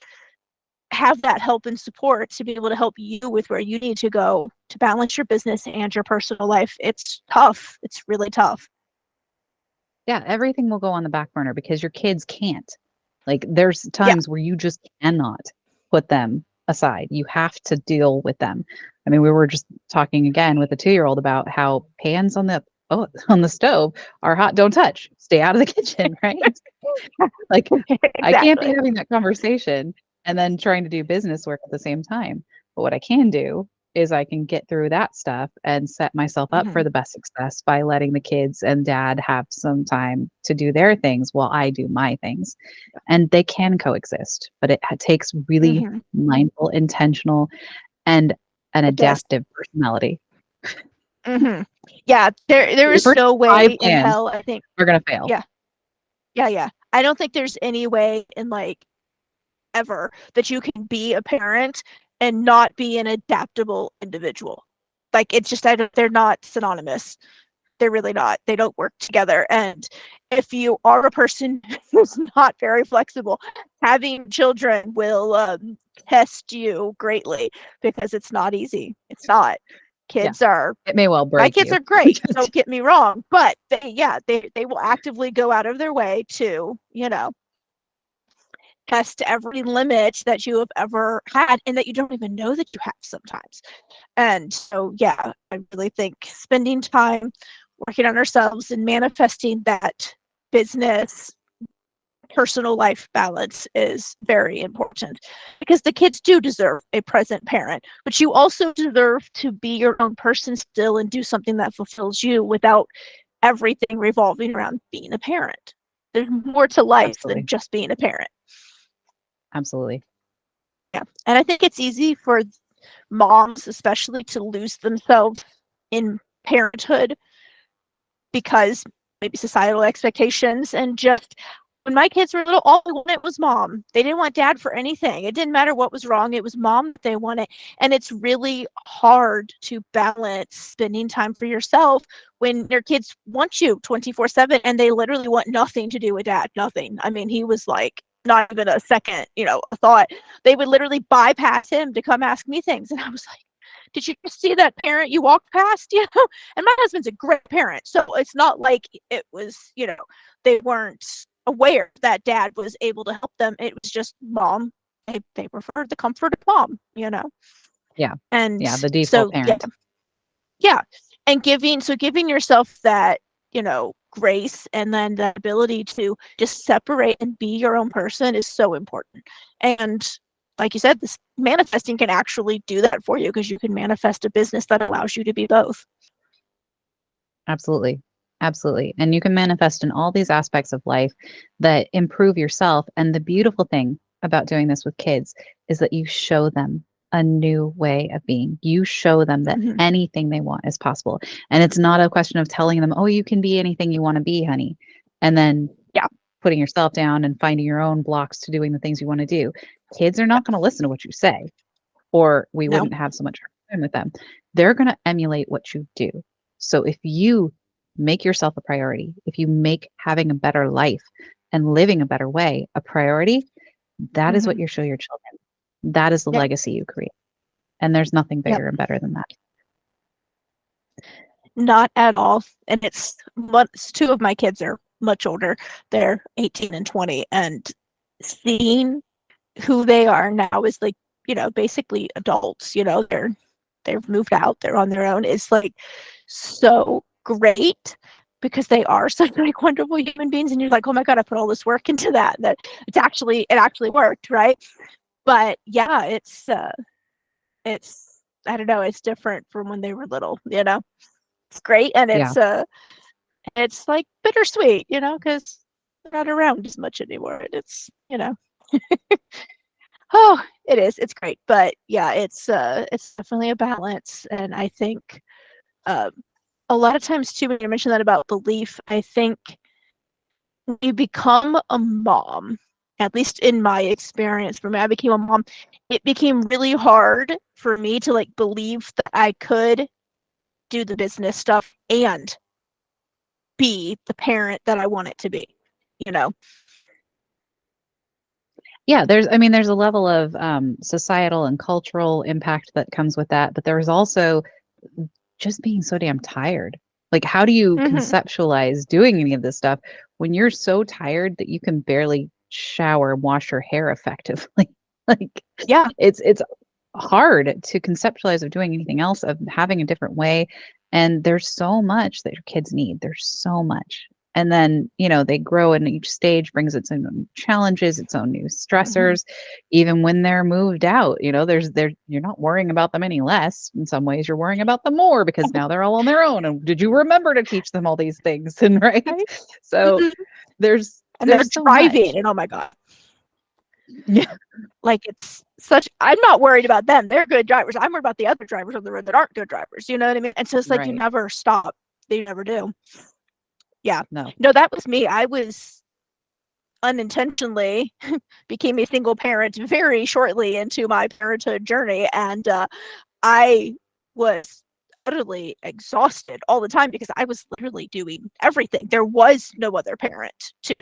have that help and support to be able to help you with where you need to go to balance your business and your personal life, it's tough. It's really tough. Yeah, everything will go on the back burner because your kids can't. Like there's Yeah. times where you just cannot put them aside. You have to deal with them. I mean, we were just talking again with the 2-year-old about how pans on the stove are hot, don't touch. Stay out of the kitchen, right? Like I can't be Exactly. having that conversation and then trying to do business work at the same time. But what I can do is I can get through that stuff and set myself up Mm-hmm. for the best success by letting the kids and dad have some time to do their things while I do my things. And they can coexist, but it takes really Mm-hmm. mindful, intentional, and an It does. adaptive personality. Mm-hmm. Yeah, there Your is first no five way in plans hell, I think. are going to fail. Yeah. Yeah, yeah. I don't think there's any way in like ever that you can be a parent and not be an adaptable individual. Like it's just they're not synonymous. They're really not. They don't work together. And if you are a person who's not very flexible, having children will test you greatly, because it's not easy. It's not. Yeah, Kids are it may well My break kids you. are great, don't get me wrong, but they will actively go out of their way to, test every limit that you have ever had and that you don't even know that you have sometimes. And so, yeah, I really think spending time working on ourselves and manifesting that business personal life balance is very important, because the kids do deserve a present parent, but you also deserve to be your own person still and do something that fulfills you without everything revolving around being a parent. There's more to life than Absolutely. just being a parent. Absolutely. Yeah. And I think it's easy for moms, especially, to lose themselves in parenthood because maybe societal expectations and just when my kids were little, all they wanted was mom. They didn't want dad for anything. It didn't matter what was wrong. It was mom that they wanted. And it's really hard to balance spending time for yourself when your kids want you 24/7 and they literally want nothing to do with dad. Nothing. I mean, he was like, not even a second, a thought. They would literally bypass him to come ask me things. And I was like, did you just see that parent you walked past? And my husband's a great parent. So it's not like it was, they weren't aware that dad was able to help them. It was just mom. They preferred the comfort of mom, Yeah. And yeah, the default so, parent. yeah. And giving yourself that, grace and then the ability to just separate and be your own person is so important. And like you said, this manifesting can actually do that for you because you can manifest a business that allows you to be both. Absolutely. Absolutely. And you can manifest in all these aspects of life that improve yourself. And the beautiful thing about doing this with kids is that you show them a new way of being. You show them that anything they want is possible. And it's not a question of telling them, oh, you can be anything you want to be, honey. And then putting yourself down and finding your own blocks to doing the things you want to do. Kids are not going to listen to what you say, or we wouldn't have so much time with them. They're going to emulate what you do. So if you make yourself a priority, if you make having a better life and living a better way a priority, that is what you show your children. That is the legacy you create. And there's nothing bigger and better than that. Not at all. And it's two of my kids are much older. They're 18 and 20. And seeing who they are now is like, basically adults, they've moved out, they're on their own. It's like so great because they are such like wonderful human beings. And you're like, oh my God, I put all this work into that it actually worked, right? But yeah, it's I don't know, it's different from when they were little, It's great. And it's like bittersweet, because they're not around as much anymore. And it's, oh, it is. It's great. But yeah, it's definitely a balance. And I think a lot of times too, when you mentioned that about belief, I think when you become a mom, at least in my experience, for me, I became a mom, it became really hard for me to like believe that I could do the business stuff and be the parent that I want it to be, Yeah, there's a level of societal and cultural impact that comes with that, but there's also just being so damn tired. Like, how do you conceptualize doing any of this stuff when you're so tired that you can barely shower and wash your hair effectively? Like, it's hard to conceptualize of doing anything else, of having a different way. And there's so much that your kids need. There's so much. And then, they grow, and each stage brings its own challenges, its own new stressors. Even when they're moved out, you're not worrying about them any less. In some ways, you're worrying about them more because now they're all on their own. And did you remember to teach them all these things? And right. So there's they're so driving, much. and oh my God. Yeah. Like I'm not worried about them. They're good drivers. I'm worried about the other drivers on the road that aren't good drivers. You know what I mean? And so it's like you never stop. They never do. Yeah. No, that was me. I was unintentionally became a single parent very shortly into my parenthood journey. And I was utterly exhausted all the time because I was literally doing everything. There was no other parent to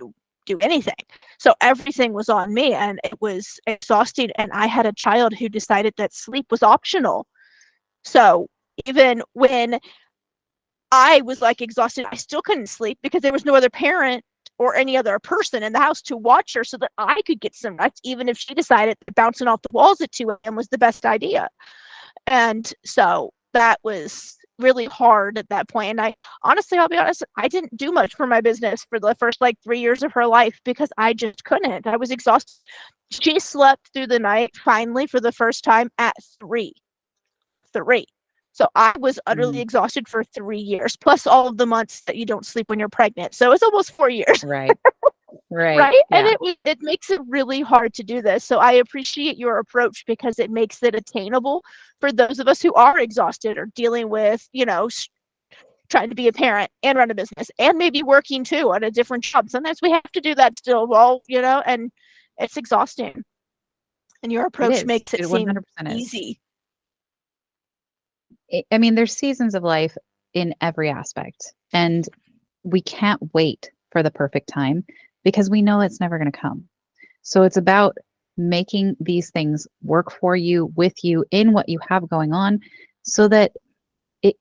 do anything. So everything was on me, and it was exhausting. And I had a child who decided that sleep was optional. So even when I was like exhausted, I still couldn't sleep because there was no other parent or any other person in the house to watch her so that I could get some rest, even if she decided that bouncing off the walls at 2 a.m. was the best idea. And so that was really hard at that point. And I'll be honest, I didn't do much for my business for the first like 3 years of her life because I just couldn't. I was exhausted. She slept through the night finally for the first time at 3. So I was utterly exhausted for 3 years, plus all of the months that you don't sleep when you're pregnant. So it's almost 4 years. Right. Yeah. And it makes it really hard to do this. So I appreciate your approach because it makes it attainable for those of us who are exhausted or dealing with, trying to be a parent and run a business and maybe working too at a different job. Sometimes we have to do that still, well, and it's exhausting. And your It approach is. makes it It seem 100% is. easy. I mean, there's seasons of life in every aspect, and we can't wait for the perfect time because we know it's never going to come. So it's about making these things work for you, with you, in what you have going on, so that it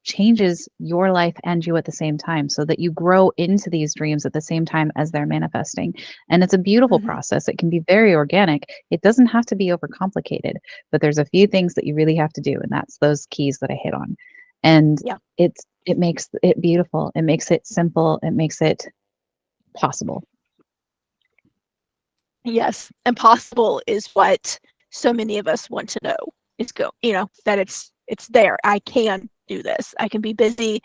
changes your life and you at the same time, so that you grow into these dreams at the same time as they're manifesting. And it's a beautiful Mm-hmm. process. It can be very organic. It doesn't have to be overcomplicated, but there's a few things that you really have to do, and that's those keys that I hit on. And Yeah. it makes it beautiful. It makes it simple. It makes it possible. Yes. Impossible is what so many of us want to know is that it's there. I can do this. I can be busy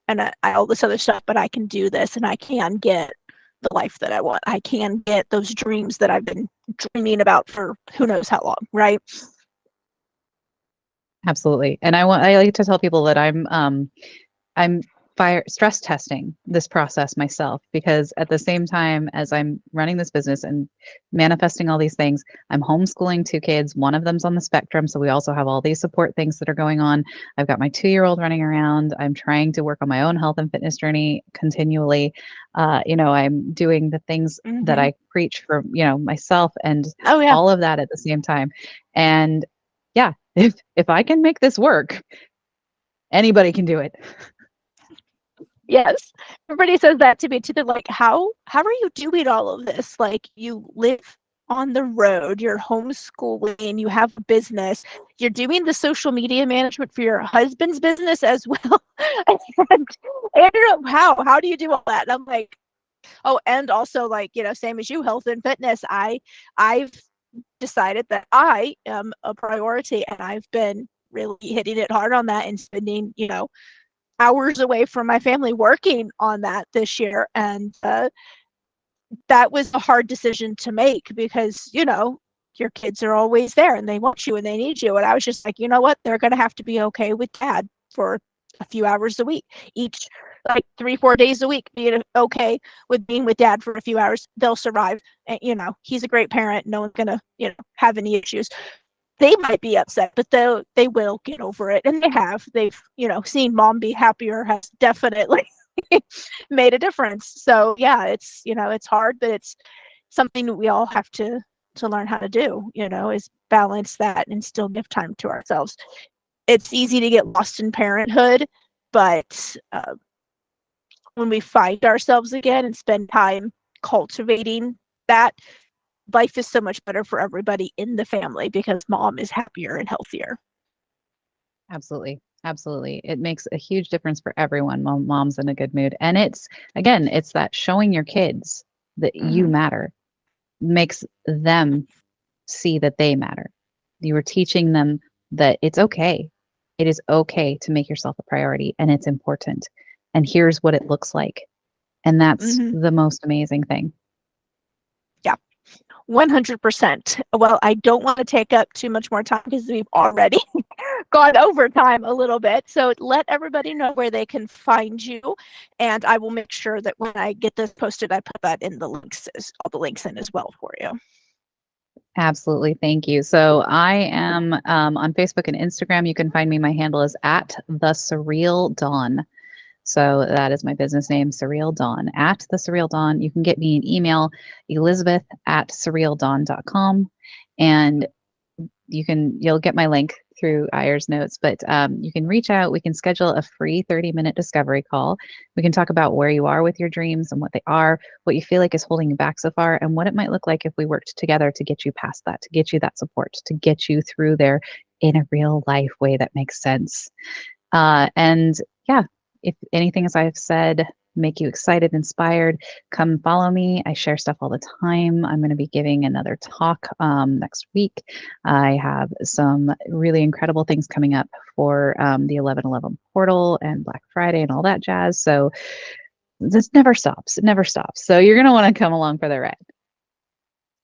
and all this other stuff, but I can do this and I can get the life that I want. I can get those dreams that I've been dreaming about for who knows how long, right? Absolutely. And I like to tell people that I'm fire stress testing this process myself, because at the same time as I'm running this business and manifesting all these things, I'm homeschooling two kids. One of them's on the spectrum, so we also have all these support things that are going on. I've got my 2-year-old running around. I'm trying to work on my own health and fitness journey continually. I'm doing the things that Mm-hmm. I preach for, myself, and Oh yeah. all of that at the same time. And yeah, if I can make this work, anybody can do it. Yes. Everybody says that to me too. They're like, how are you doing all of this? Like you live on the road, you're homeschooling, you have a business, you're doing the social media management for your husband's business as well. and Andrew, how do you do all that? And I'm like, oh, and also like, same as you, health and fitness. I've decided that I am a priority and I've been really hitting it hard on that and spending, hours away from my family working on that this year. And that was a hard decision to make because, your kids are always there and they want you and they need you. And I was just like, you know what? They're going to have to be okay with dad for a few hours a week, each like 3-4 days a week, being okay with being with dad for a few hours. They'll survive. And, he's a great parent. No one's going to, have any issues. They might be upset, but they will get over it, and they have. They've seen mom be happier has definitely made a difference. So yeah, it's hard, but it's something that we all have to learn how to do. Is balance that and still give time to ourselves. It's easy to get lost in parenthood, but when we find ourselves again and spend time cultivating that, life is so much better for everybody in the family because mom is happier and healthier. Absolutely. Absolutely. It makes a huge difference for everyone. Mom's in a good mood. And it's that showing your kids that you Mm-hmm. matter makes them see that they matter. You are teaching them that it's okay. It is okay to make yourself a priority, and it's important. And here's what it looks like. And that's Mm-hmm. the most amazing thing. Yeah, 100%. Well, I don't want to take up too much more time because we've already gone over time a little bit. So let everybody know where they can find you. And I will make sure that when I get this posted, I put that in the links, all the links in as well for you. Absolutely. Thank you. So I am on Facebook and Instagram. You can find me. My handle is at the Surreal Dawn. So that is my business name, Surreal Dawn, at the Surreal Dawn. You can get me an email, elizabeth@surrealdawn.com. And you'll get my link through Ayer's notes, but you can reach out. We can schedule a free 30-minute discovery call. We can talk about where you are with your dreams and what they are, what you feel like is holding you back so far, and what it might look like if we worked together to get you past that, to get you that support, to get you through there in a real life way that makes sense. And yeah, if anything, as I've said, make you excited, inspired, come follow me. I share stuff all the time. I'm going to be giving another talk next week. I have some really incredible things coming up for the 11/11 portal and Black Friday and all that jazz. So this never stops. It never stops. So you're going to want to come along for the ride.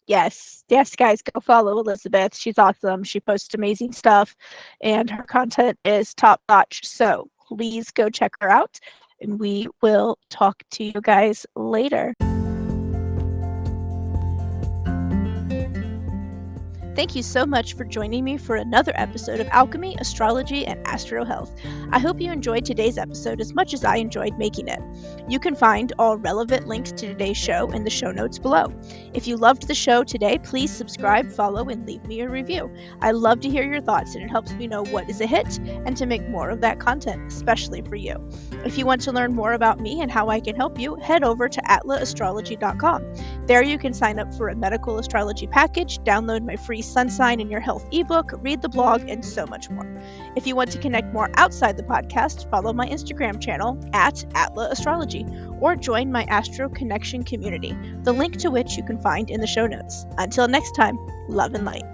Yes, guys, go follow Elizabeth. She's awesome. She posts amazing stuff, and her content is top notch. So please go check her out. And we will talk to you guys later. Thank you so much for joining me for another episode of Alchemy, Astrology, and Astro Health. I hope you enjoyed today's episode as much as I enjoyed making it. You can find all relevant links to today's show in the show notes below. If you loved the show today, please subscribe, follow, and leave me a review. I love to hear your thoughts, and it helps me know what is a hit and to make more of that content, especially for you. If you want to learn more about me and how I can help you, head over to atlaastrology.com. There you can sign up for a medical astrology package, download my free sun sign in your health ebook, read the blog, and so much more. If you want to connect more outside the podcast, follow my Instagram channel @atlaastrology or join my Astro Connection community, the link to which you can find in the show notes. Until next time, love and light.